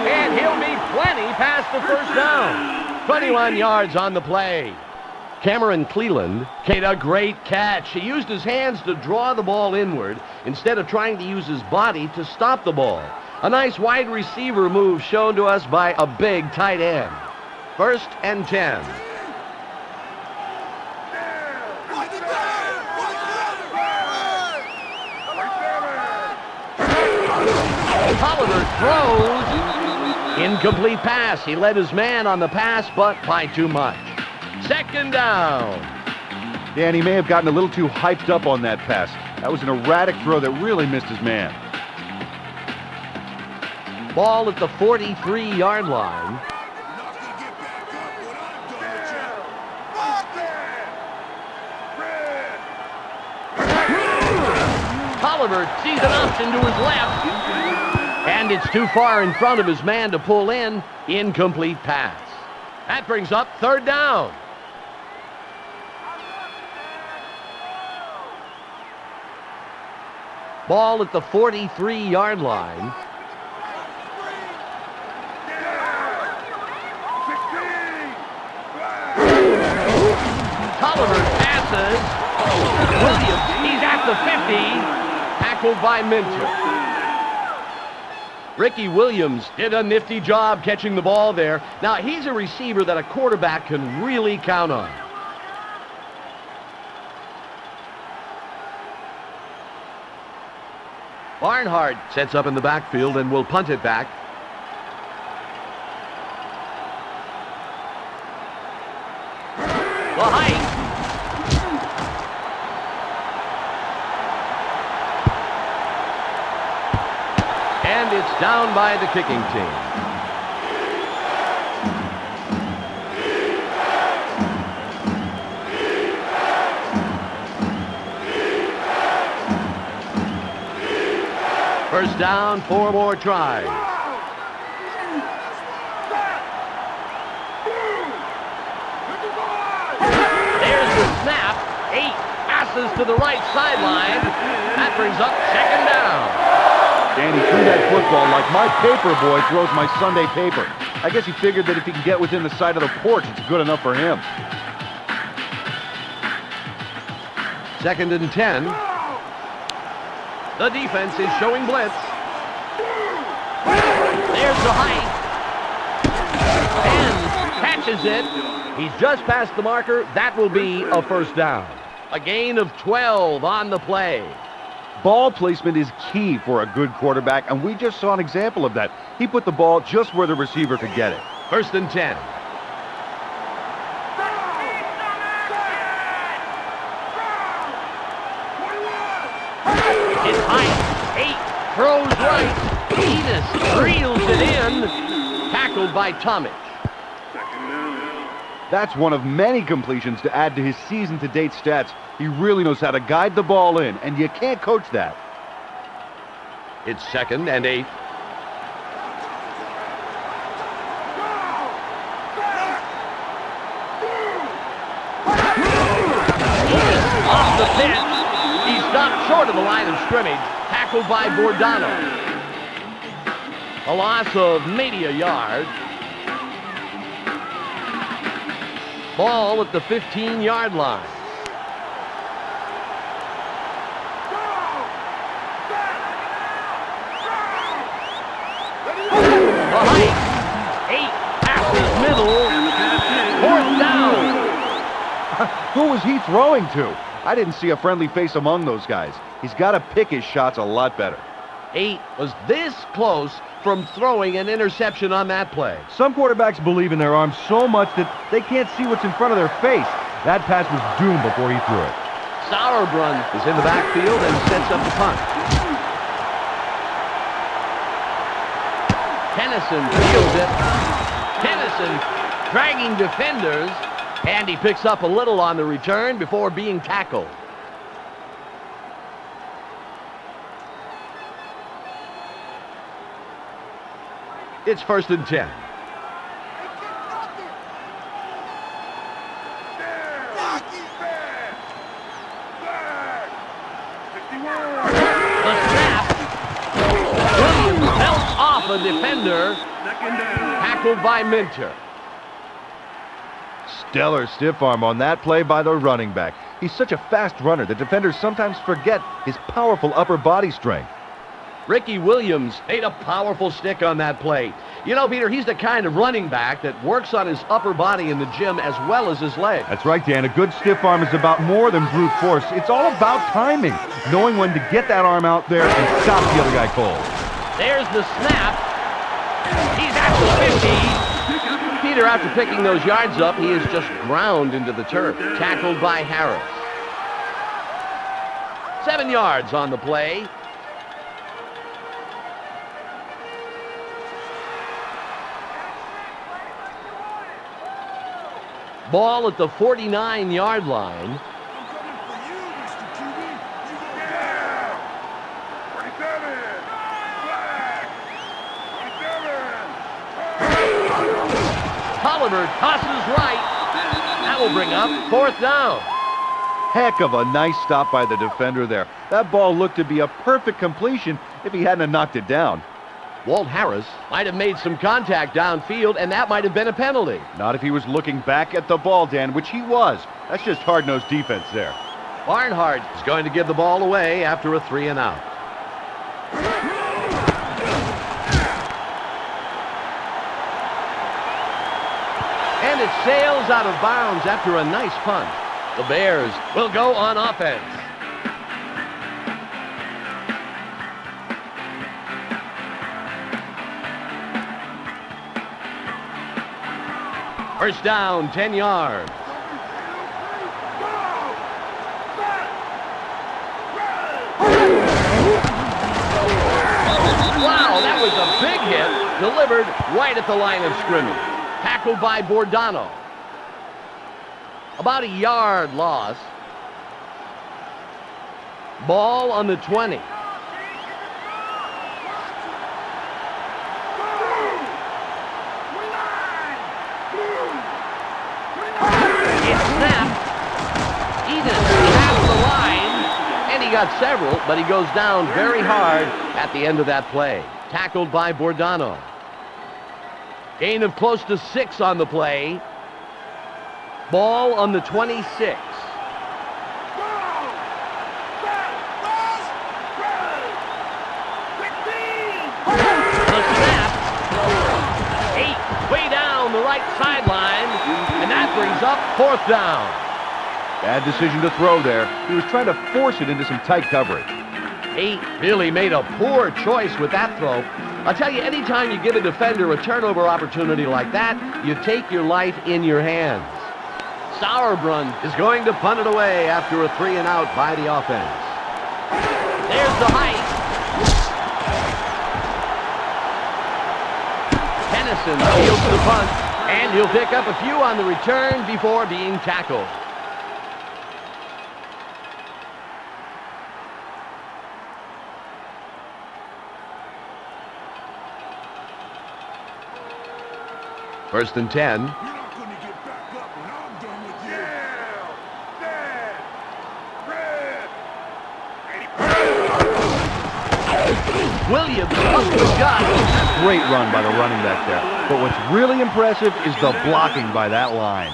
and he'll be plenty past the 1st down. 21 yards on the play. Cameron Cleveland made a great catch. He used his hands to draw the ball inward instead of trying to use his body to stop the ball. A nice wide receiver move shown to us by a big tight end. 1st and 10. Tolliver throws. Incomplete pass. He led his man on the pass, but by too much. 2nd down. Dan, he may have gotten a little too hyped up on that pass. That was an erratic throw that really missed his man. Ball at the 43-yard line. Tolliver sees an option to his left. And it's too far in front of his man to pull in. Incomplete pass. That brings up 3rd down. Ball at the 43-yard line. Tolliver passes. Williams, he's at the 50. Tackled by Minter. Ricky Williams did a nifty job catching the ball there. Now, he's a receiver that a quarterback can really count on. Barnhart sets up in the backfield and will punt it back. The height. And it's down by the kicking team. First down, 4 more tries. There's the snap. 8 passes to the right sideline. That brings up second down. Danny threw that football like my paper boy throws my Sunday paper. I guess he figured that if he can get within the side of the porch, it's good enough for him. Second and 10. The defense is showing blitz. There's the height. And catches it. He's just past the marker. That will be a first down. A gain of 12 on the play. Ball placement is key for a good quarterback, and we just saw an example of that. He put the ball just where the receiver could get it. First and 10. It's high. 8 throws right. Enos reels it in. Tackled by Tomic. That's one of many completions to add to his season-to-date stats. He really knows how to guide the ball in, and you can't coach that. It's second and 8. Enos off the pitch. He's stopped short of the line of scrimmage. Tackled by Bordano. A loss of maybe a yard. Ball at the 15-yard line. The height. 8 passes middle. Fourth down. Who was he throwing to? I didn't see a friendly face among those guys. He's got to pick his shots a lot better. 8 was this close from throwing an interception on that play. Some quarterbacks believe in their arms so much that they can't see what's in front of their face. That pass was doomed before he threw it. Sauerbrunn is in the backfield and sets up the punt. Tennyson fields it. Tennyson dragging defenders, and he picks up a little on the return before being tackled. It's first and 10. The snap. Williams melts off a defender. Tackled by Minter. Stellar stiff arm on that play by the running back. He's such a fast runner that defenders sometimes forget his powerful upper body strength. Ricky Williams made a powerful stick on that play. You know, Peter, he's the kind of running back that works on his upper body in the gym as well as his legs. That's right, Dan. A good stiff arm is about more than brute force. It's all about timing, knowing when to get that arm out there and stop the other guy cold. There's the snap. He's at the 50. Peter, after picking those yards up, he is just ground into the turf. Tackled by Harris. 7 yards on the play. Ball at the 49-yard line. Tolliver tosses right. That will bring up fourth down. Heck of a nice stop by the defender there. That ball looked to be a perfect completion if he hadn't knocked it down. Walt Harris might have made some contact downfield, and that might have been a penalty. Not if he was looking back at the ball, Dan, which he was. That's just hard-nosed defense there. Barnhart is going to give the ball away after a 3-and-out. And it sails out of bounds after a nice punt. The Bears will go on offense. First down, 10 yards. Wow, that was a big hit, delivered right at the line of scrimmage. Tackled by Bordano. About a yard loss. Ball on the 20. got several, but he goes down very hard at the end of that play. Tackled by Bordano. Gain of close to 6 on the play. Ball on the 26. The snap. 8 way down the right sideline, and that brings up 4th down. Bad decision to throw there. He was trying to force it into some tight coverage. 8 really made a poor choice with that throw. I'll tell you, anytime you give a defender a turnover opportunity like that, you take your life in your hands. Sauerbrunn is going to punt it away after a 3-and-out by the offense. There's the height. Tennyson fields the punt, and he'll pick up a few on the return before being tackled. First and 10. You're not going to get back up when I'm done with you. Williams up the gut. Great run by the running back there. But what's really impressive is the blocking by that line.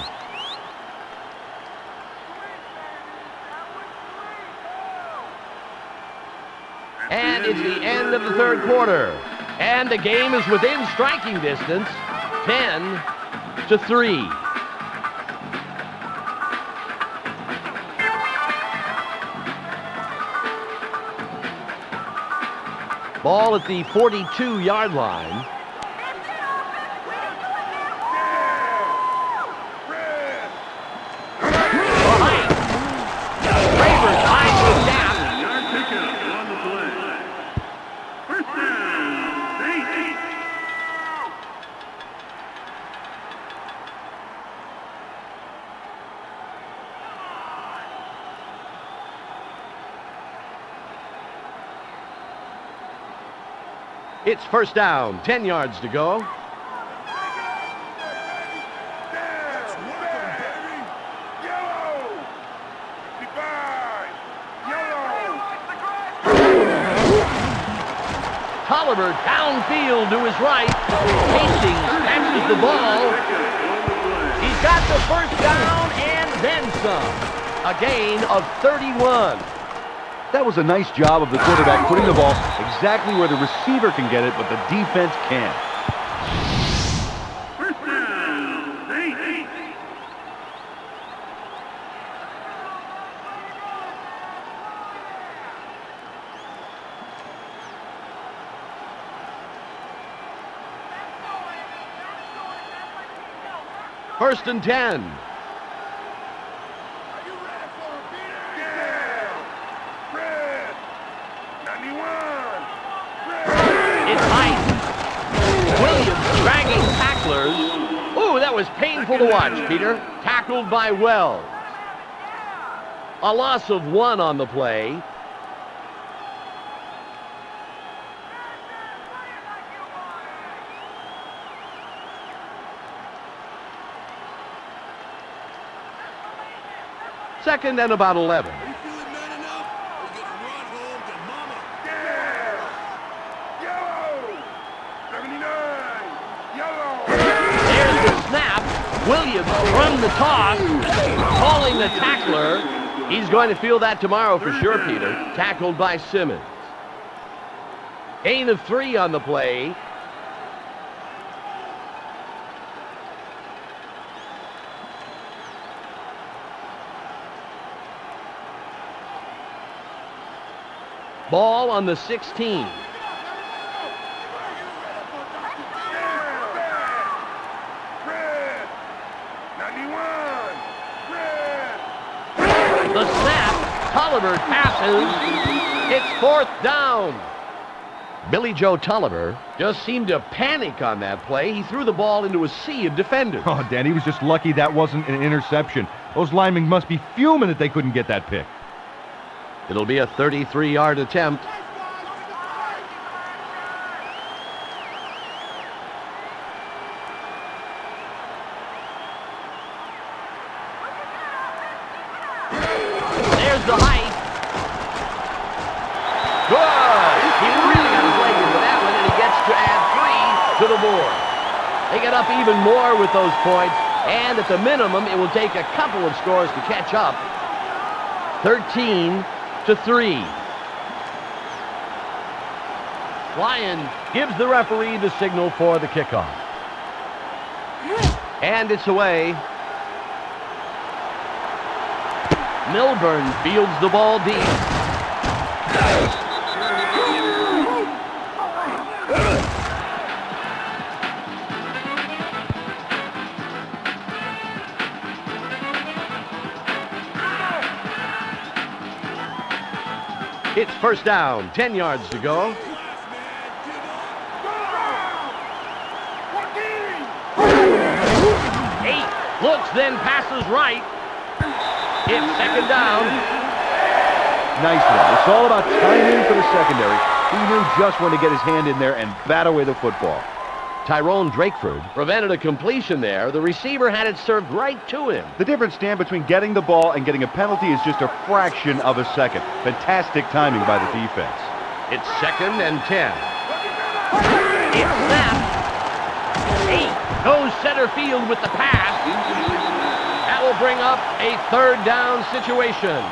And it's the end of the 3rd quarter. And the game is within striking distance, 10-3. Ball at the 42-yard line. Height. Travers finds the gap. Yard pickup on the play. First down, Saints. It's first down, 10 yards to go. Tolliver downfield to his right. Hastings catches the ball. He's got the first down and then some. A gain of 31. That was a nice job of the quarterback putting the ball exactly where the receiver can get it, but the defense can't. First down, Saints. First and 10. It's Height. Williams dragging tacklers. Ooh, that was painful to watch, Peter. Tackled by Wells. A loss of 1 on the play. Second and about 11. You feeling man enough? We're going to run home to mama. There's the snap. Williams from the toss, calling the tackler. He's going to feel that tomorrow for sure, Peter. Tackled by Simmons. Gain of 3 on the play. Ball on the 16. The snap. Tolliver passes. It's 4th down. Billy Joe Tolliver just seemed to panic on that play. He threw the ball into a sea of defenders. Oh, Dan, he was just lucky that wasn't an interception. Those linemen must be fuming that they couldn't get that pick. It'll be a 33-yard attempt. There's the height. the board. They get up even more with those points, and at the minimum, it will take a couple of scores to catch up. 13-3. Lyon gives the referee the signal for the kickoff. And it's away. Milburn fields the ball deep. It's first down, 10 yards to go. Looks, then passes right. It's second down. Nice one. It's all about timing for the secondary. He knew just when to get his hand in there and bat away the football. Tyrone Drakeford prevented a completion there. The receiver had it served right to him. The difference, Stan, between getting the ball and getting a penalty is just a fraction of a second. Fantastic timing by the defense. It's second and 10. It's snapped. 8 goes center field with the pass. That will bring up a third down situation.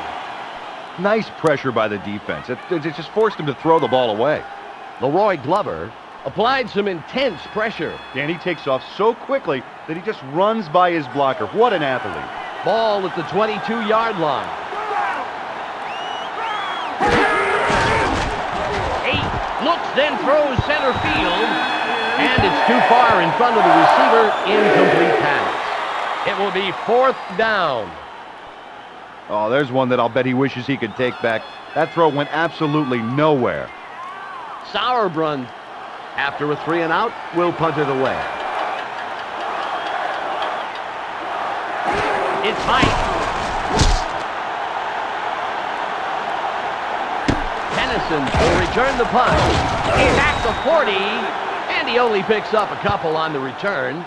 Nice pressure by the defense. It just forced him to throw the ball away. Leroy Glover applied some intense pressure. And he takes off so quickly that he just runs by his blocker. What an athlete. Ball at the 22-yard line. 8 looks, then throws center field. And it's too far in front of the receiver. Incomplete pass. It will be fourth down. Oh, there's one that I'll bet he wishes he could take back. That throw went absolutely nowhere. Sauerbrunn, after a 3 and out, will punt it away. It's Mike. Tennyson will return the punt. He's at the 40, and he only picks up a couple on the return.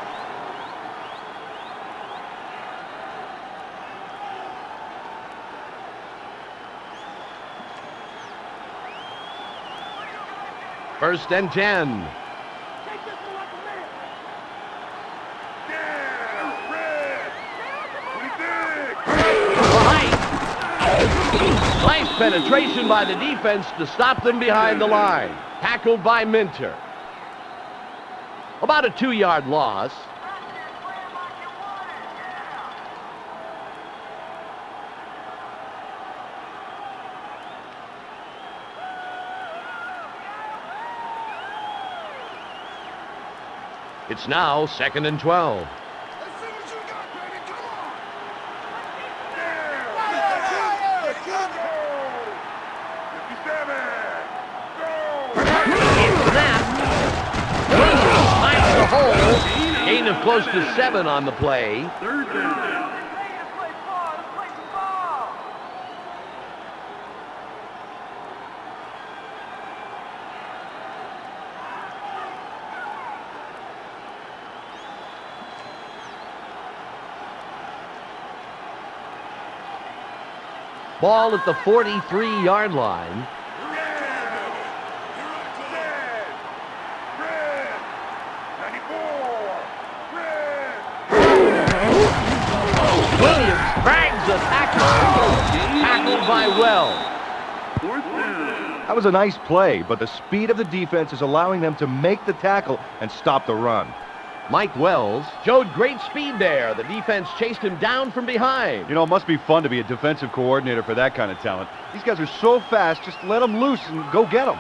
First and 10. Nice penetration by the defense to stop them behind the line. Tackled by Minter. About a 2-yard loss. It's now second and 12. Gain of close to 7 on the play. Third down. Ball at the 43-yard line. Williams drags the tackle. Tackled by Wells. Fourth down. That was a nice play, but the speed of the defense is allowing them to make the tackle and stop the run. Mike Wells showed great speed there. The defense chased him down from behind. You know, it must be fun to be a defensive coordinator for that kind of talent. These guys are so fast, just let them loose and go get them.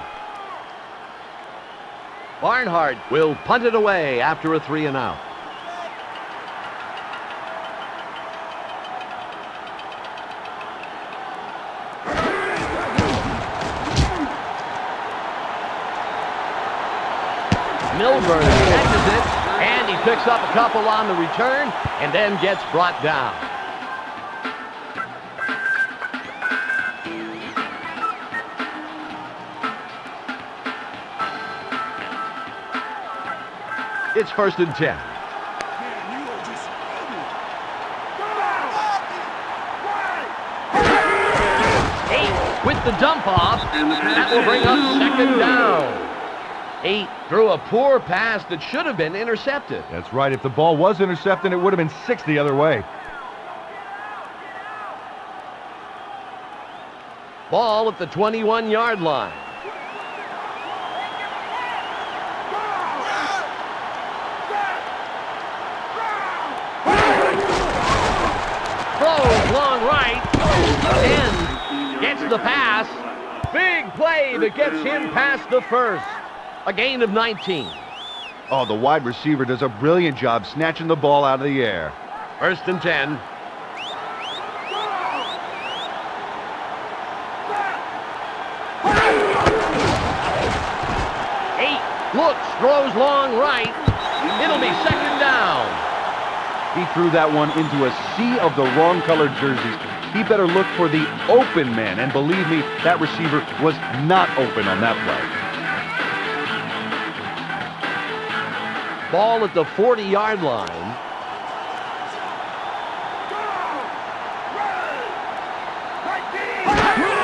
Barnhart will punt it away after a 3 and out. Milburn catches it, and he picks up a couple on the return, and then gets brought down. It's first and 10. With the dump off, that will bring up second down. He threw a poor pass that should have been intercepted. That's right. If the ball was intercepted, it would have been 6 the other way. Ball at the 21-yard line. Throws long right. And gets the pass. Big play that gets him past the first. A gain of 19. Oh, the wide receiver does a brilliant job snatching the ball out of the air. 1st and 10. Looks, throws long right. It'll be 2nd down. He threw that one into a sea of the wrong colored jerseys. He better look for the open man. And believe me, that receiver was not open on that play. Ball at the 40-yard line.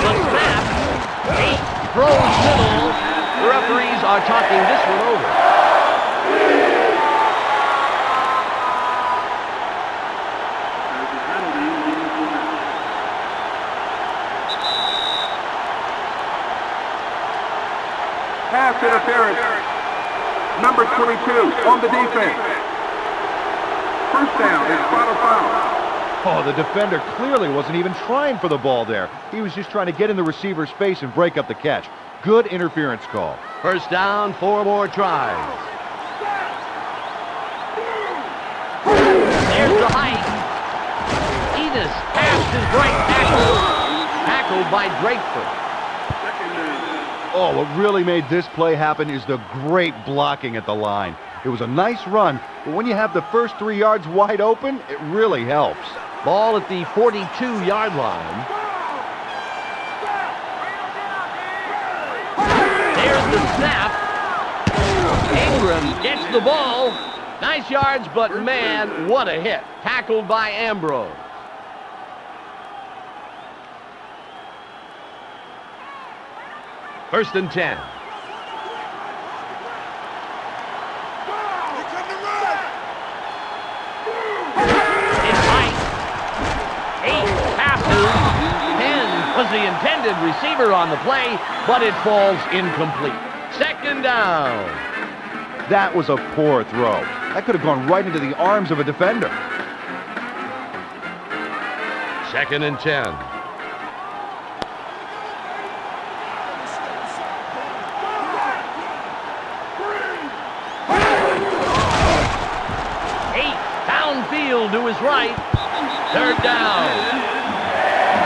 The snap. 8 throws middle. The referees are talking this one over. Pass interference. Number 22 on the defense. 1st down and spot or foul. Oh, the defender clearly wasn't even trying for the ball there. He was just trying to get in the receiver's face and break up the catch. Good interference call. 1st down, 4 more tries. There's the hike. Enos past his right tackle. Tackled by Drakeford. Oh, what really made this play happen is the great blocking at the line. It was a nice run, but when you have the first 3 yards wide open, it really helps. Ball at the 42-yard line. There's the snap. Ingram gets the ball. Nice yards, but man, what a hit. Tackled by Ambrose. First and 10. It's Mike. 8 passes. 10 was the intended receiver on the play, but it falls incomplete. 2nd down. That was a poor throw. That could have gone right into the arms of a defender. 2nd and 10. Downfield to his right. 3rd down.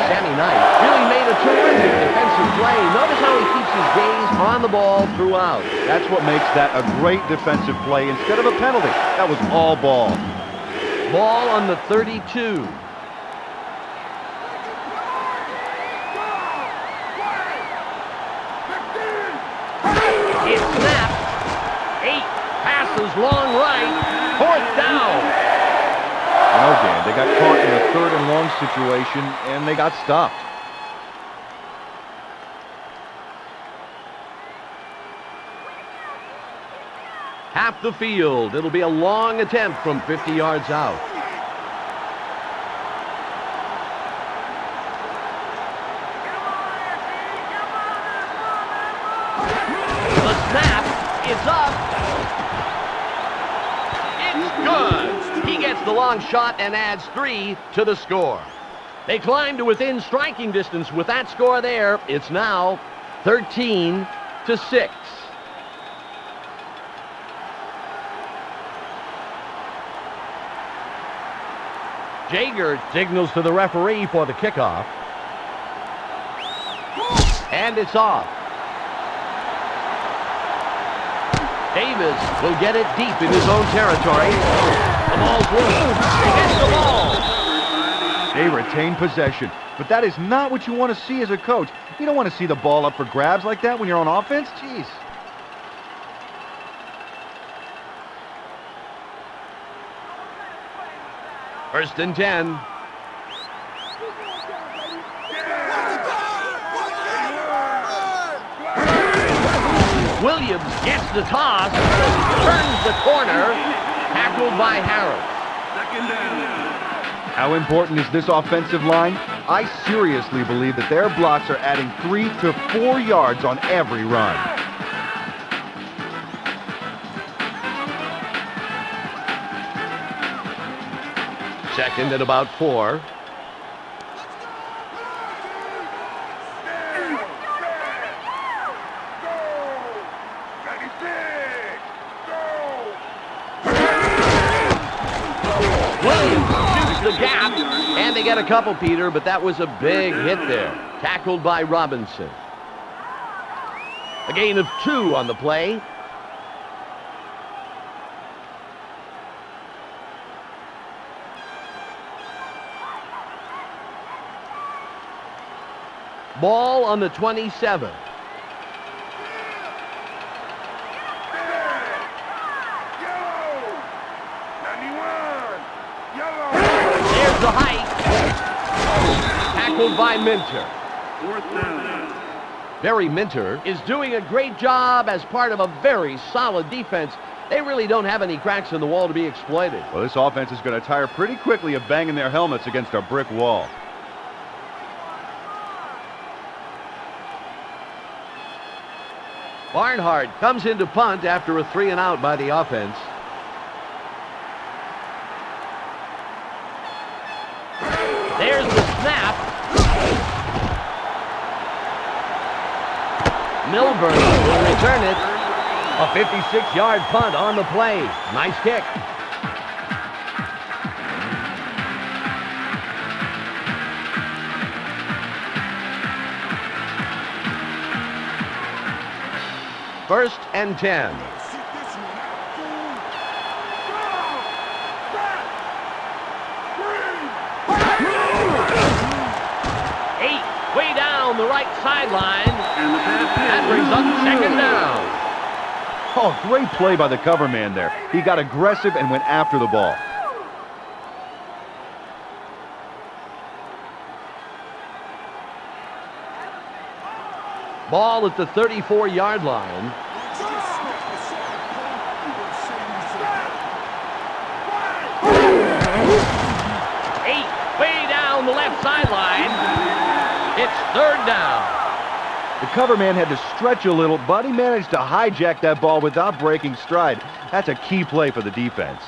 Sammy Knight really made a terrific defensive play. Notice how he keeps his gaze on the ball throughout. That's what makes that a great defensive play instead of a penalty. That was all ball. Ball on the 32. It's snapped. 8 passes long right. 4th down. You know, Dan, they got caught in a 3rd and long situation, and they got stopped. Half the field. It'll be a long attempt from 50 yards out. The snap is up. It's good. He gets the long shot and adds 3 to the score. They climb to within striking distance with that score there. It's now 13-6. Jaeger signals to the referee for the kickoff. And it's off. Davis will get it deep in his own territory. The ball's loose. He gets the ball. They retain possession, but that is not what you want to see as a coach. You don't want to see the ball up for grabs like that when you're on offense. Jeez. First and 10. Williams gets the toss, turns the corner, tackled by Harris. Second down. How important is this offensive line? I seriously believe that their blocks are adding 3 to 4 yards on every run. Second and about 4. Williams shoots the gap, and they get a couple, Peter, but that was a big hit there. Tackled by Robinson. A gain of 2 on the play. Ball on the 27. There's the height. Tackled by Minter. Fourth down. Barry Minter is doing a great job as part of a very solid defense. They really don't have any cracks in the wall to be exploited. Well, this offense is going to tire pretty quickly of banging their helmets against a brick wall. Barnhart comes into punt after a 3-and-out by the offense. There's the snap. Milburn will return it. A 56-yard punt on the play. Nice kick. First and 10. Way down the right sideline. And the pass That brings up second down. Oh, great play by the cover man there. He got aggressive and went after the ball. Ball at the 34-yard line. Way down the left sideline. It's third down. The cover man had to stretch a little, but he managed to hijack that ball without breaking stride. That's a key play for the defense.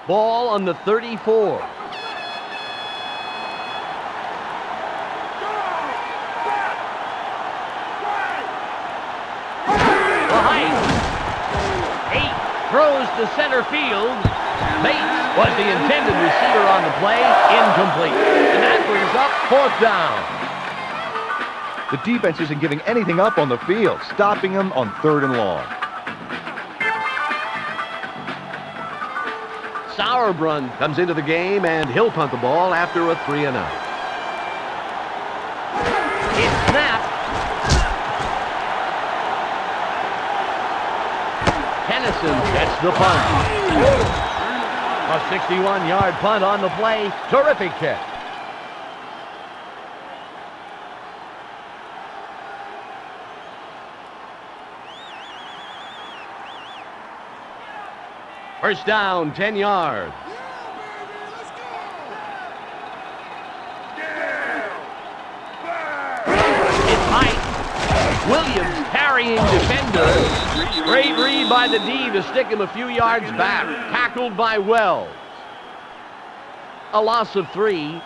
Ball on the 34. Throws to center field. Bates was the intended receiver on the play. Incomplete. And that brings up fourth down. The defense isn't giving anything up on the field, stopping them on 3rd and long. Sauerbrunn comes into the game, and he'll punt the ball after a 3-and-out. It's snapped. Tennyson gets the punt. A 61-yard punt on the play. Terrific kick. First down, 10 yards. It's Height. Williams carrying defenders. Great read by the D to stick him a few yards back. Tackled by Wells. A loss of 3.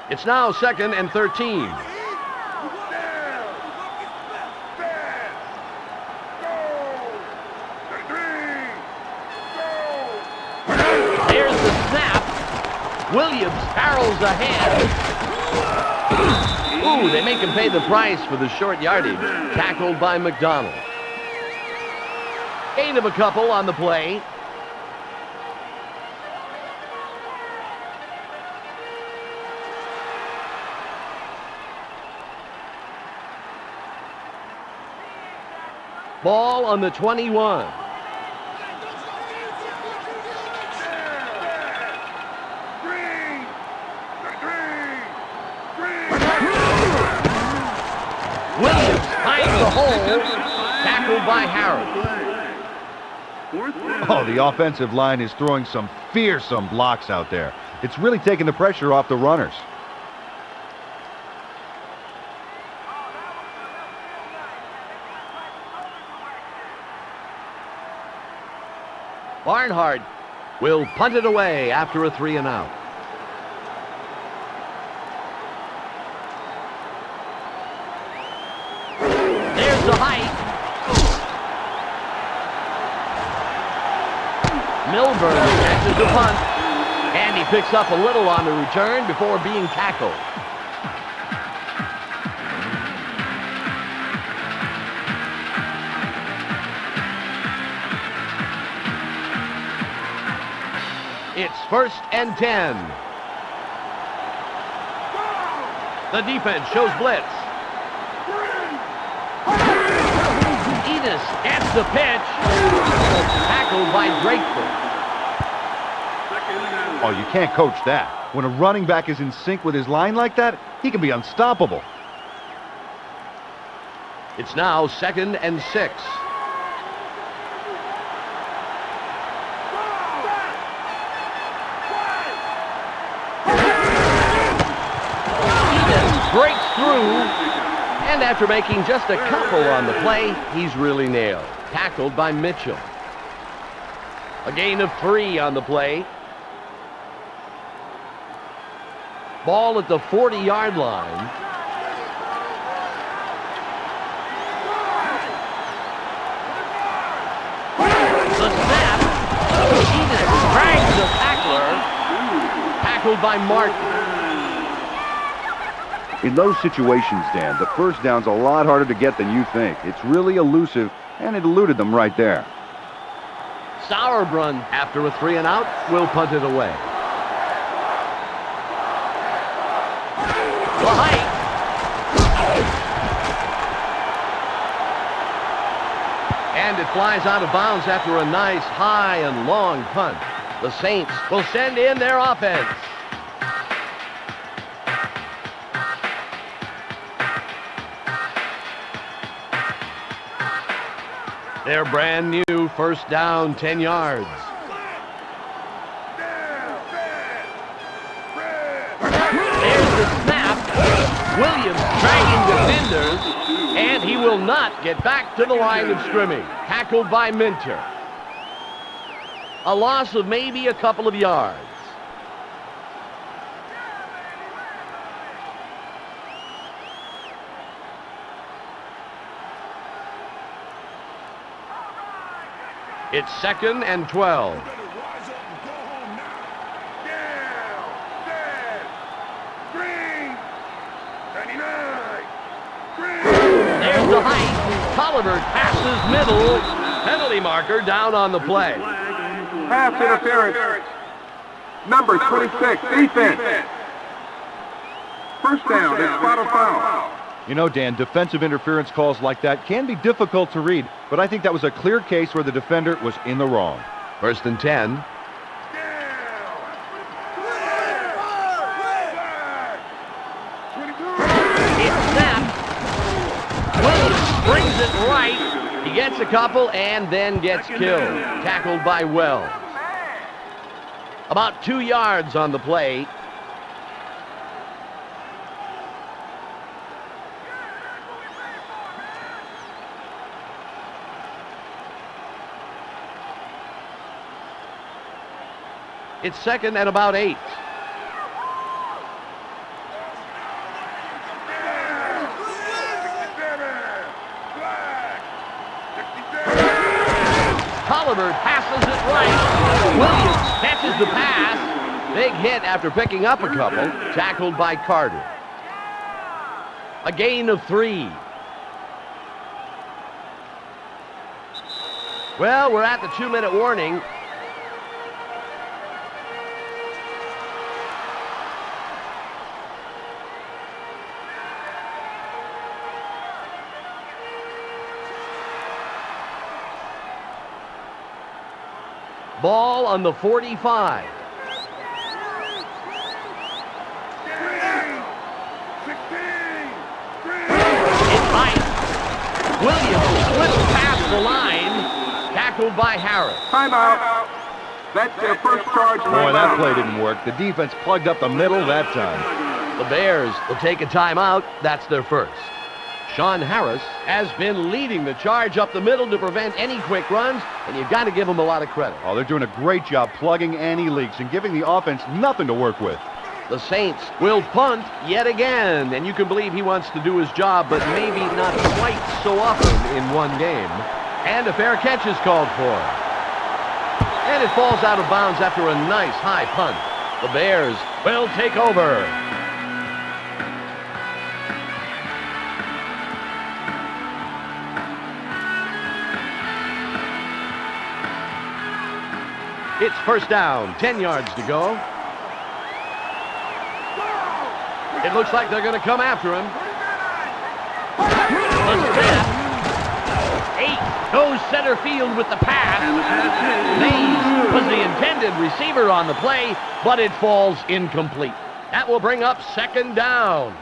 It's now 2nd and 13. There's the snap. Williams barrels ahead. Ooh, they make him pay the price for the short yardage. Tackled by McDonald. Gain of a couple on the play. Ball on the 21. Williams finds the hole. Tackled by Harris. Oh, the offensive line is throwing some fearsome blocks out there. It's really taking the pressure off the runners. Barnhart will punt it away after a 3-and-out. There's the height. Milburn catches the punt, and he picks up a little on the return before being tackled. It's 1st and 10. The defense shows blitz. Enos gets the pitch. Tackled by Drakeford. Oh, you can't coach that. When a running back is in sync with his line like that, he can be unstoppable. It's now 2nd and 6. Breaks through, and after making just a couple on the play, he's really nailed. Tackled by Mitchell. A gain of 3 on the play. Ball at the 40-yard line. The snap. Enos drags the tackler. Tackled by Martin. In those situations, Dan, the first down's a lot harder to get than you think. It's really elusive, and it eluded them right there. Sauerbrunn, after a 3-and-out, will punt it away. The height. And it flies out of bounds after a nice high and long punt. The Saints will send in their offense. They're brand new, 1st down, 10 yards. There's the snap. Williams dragging defenders, and he will not get back to the line of scrimmage. Tackled by Minter. A loss of maybe a couple of yards. It's 2nd and 12. There's the height. Tolliver passes middle. Penalty marker down on the play. Pass interference. Number 26, defense. 1st down, it's spot or foul. You know, Dan, defensive interference calls like that can be difficult to read, but I think that was a clear case where the defender was in the wrong. 1st and 10. It's snapped. Williams brings it right. He gets a couple and then gets killed. Tackled by Wells. About 2 yards on the play. It's 2nd and about 8. Tolliver passes it right. Williams catches the pass. Big hit after picking up a couple. Tackled by Carter. A gain of 3. Well, we're at the 2-minute warning. Ball on the 45. 16. It's Ice. Williams slips past the line. Tackled by Harris. Timeout. That's their first charge. Boy, that play didn't work. The defense plugged up the middle that time. The Bears will take a timeout. That's their first. Sean Harris has been leading the charge up the middle to prevent any quick runs, and you've got to give him a lot of credit. Oh, they're doing a great job plugging any leaks and giving the offense nothing to work with. The Saints will punt yet again, and you can believe he wants to do his job, but maybe not quite so often in one game. And a fair catch is called for. And it falls out of bounds after a nice high punt. The Bears will take over. It's first down, 10 yards to go. It looks like they're going to come after him. The snap. 8 goes center field with the pass. Mays was the intended receiver on the play, but it falls incomplete. That will bring up second down.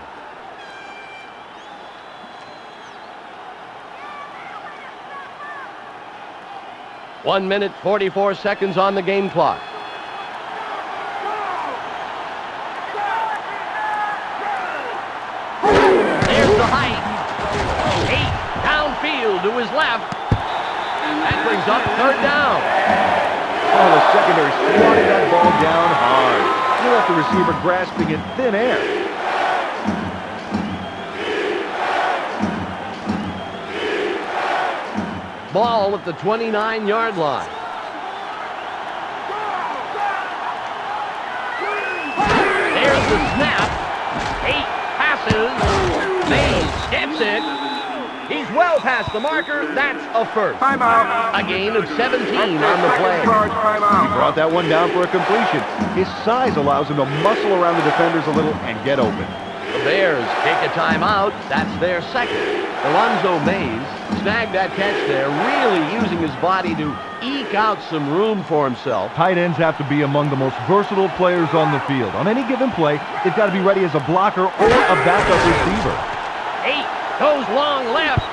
One minute, 44 seconds on the game clock. There's the height. 8 downfield to his left. That brings up third down. Oh, the secondary swatted that ball down hard. He left the receiver grasping in thin air. Ball at the 29-yard line. There's the snap. 8 passes. Mays skips it. He's well past the marker. That's a first. Timeout. A gain of 17 That's on their the second play. charge. Timeout. Brought that one down for a completion. His size allows him to muscle around the defenders a little and get open. The Bears take a timeout. That's their second. Alonzo Mays snagged that catch there, really using his body to eke out some room for himself. Tight ends have to be among the most versatile players on the field. On any given play, they've got to be ready as a blocker or a backup receiver. 8 goes long left,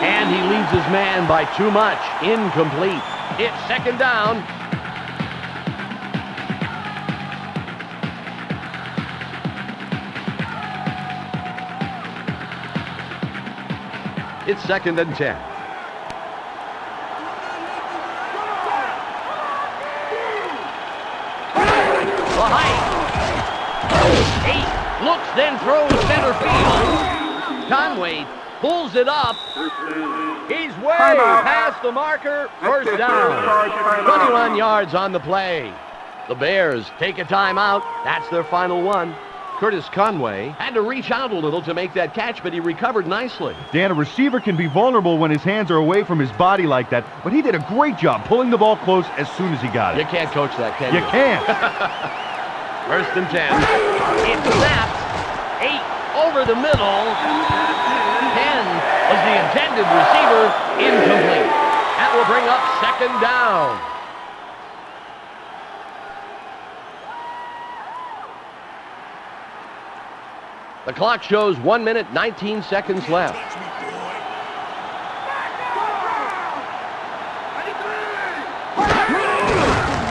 and he leaves his man by too much. Incomplete. It's second down. It's second and 10. The height. 8 looks, then throws center field. Conway pulls it up. He's way Timeout. past the marker. That's First their down. third charge. Timeout. 21 yards on the play. The Bears take a timeout. That's their final one. Curtis Conway had to reach out a little to make that catch, but he recovered nicely. Dan, a receiver can be vulnerable when his hands are away from his body like that, but he did a great job pulling the ball close as soon as he got You it. can't coach that, can you? You can't. First and 10. It snaps. 8 over the middle. 10 was the intended receiver. Incomplete. That will bring up second down. The clock shows 1 minute, 19 seconds left. Touch me, boy.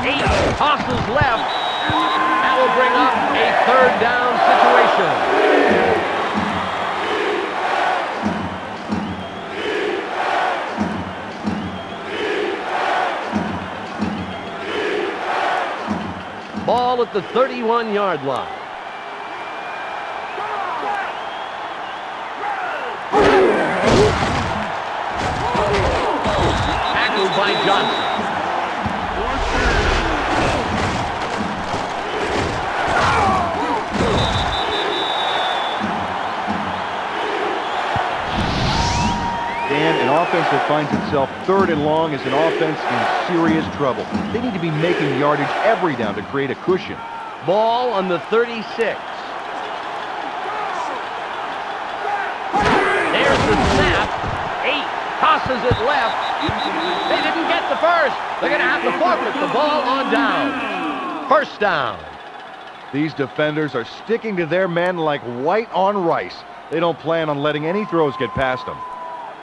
8 tosses left. That will bring up a third down situation. Ball at the 31-yard line. Tackled by Johnson. Dan, an offense that finds itself third and long is an offense in serious trouble. They need to be making yardage every down to create a cushion. Ball on the 36. There's the snap. 8 tosses it left. They didn't get the first. They're going to have to forfeit the ball on down. First down. These defenders are sticking to their men like white on rice. They don't plan on letting any throws get past them.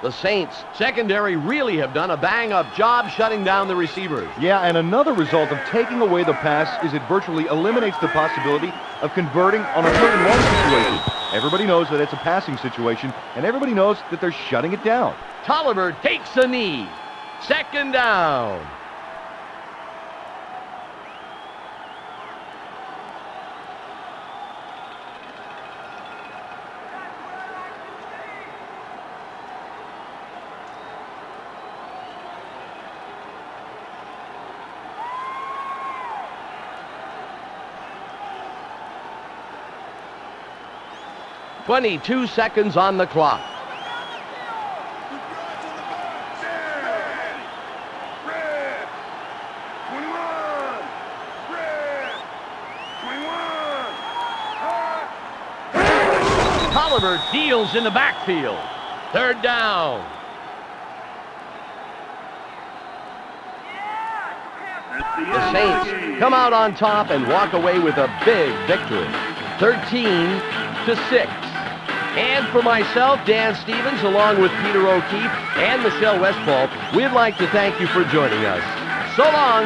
The Saints secondary really have done a bang-up job shutting down the receivers. Yeah, and another result of taking away the pass is it virtually eliminates the possibility of converting on a 3rd and 1 situation. Everybody knows that it's a passing situation, and everybody knows that they're shutting it down. Tolliver takes a knee. Second down. .22 seconds on the clock. Red. 21. Red. 21. Hot. Tolliver deals in the backfield. Third down. The Saints come out on top and walk away with a big victory. 13-6. And for myself, Dan Stevens, along with Peter O'Keefe and Michelle Westfall, we'd like to thank you for joining us. So long.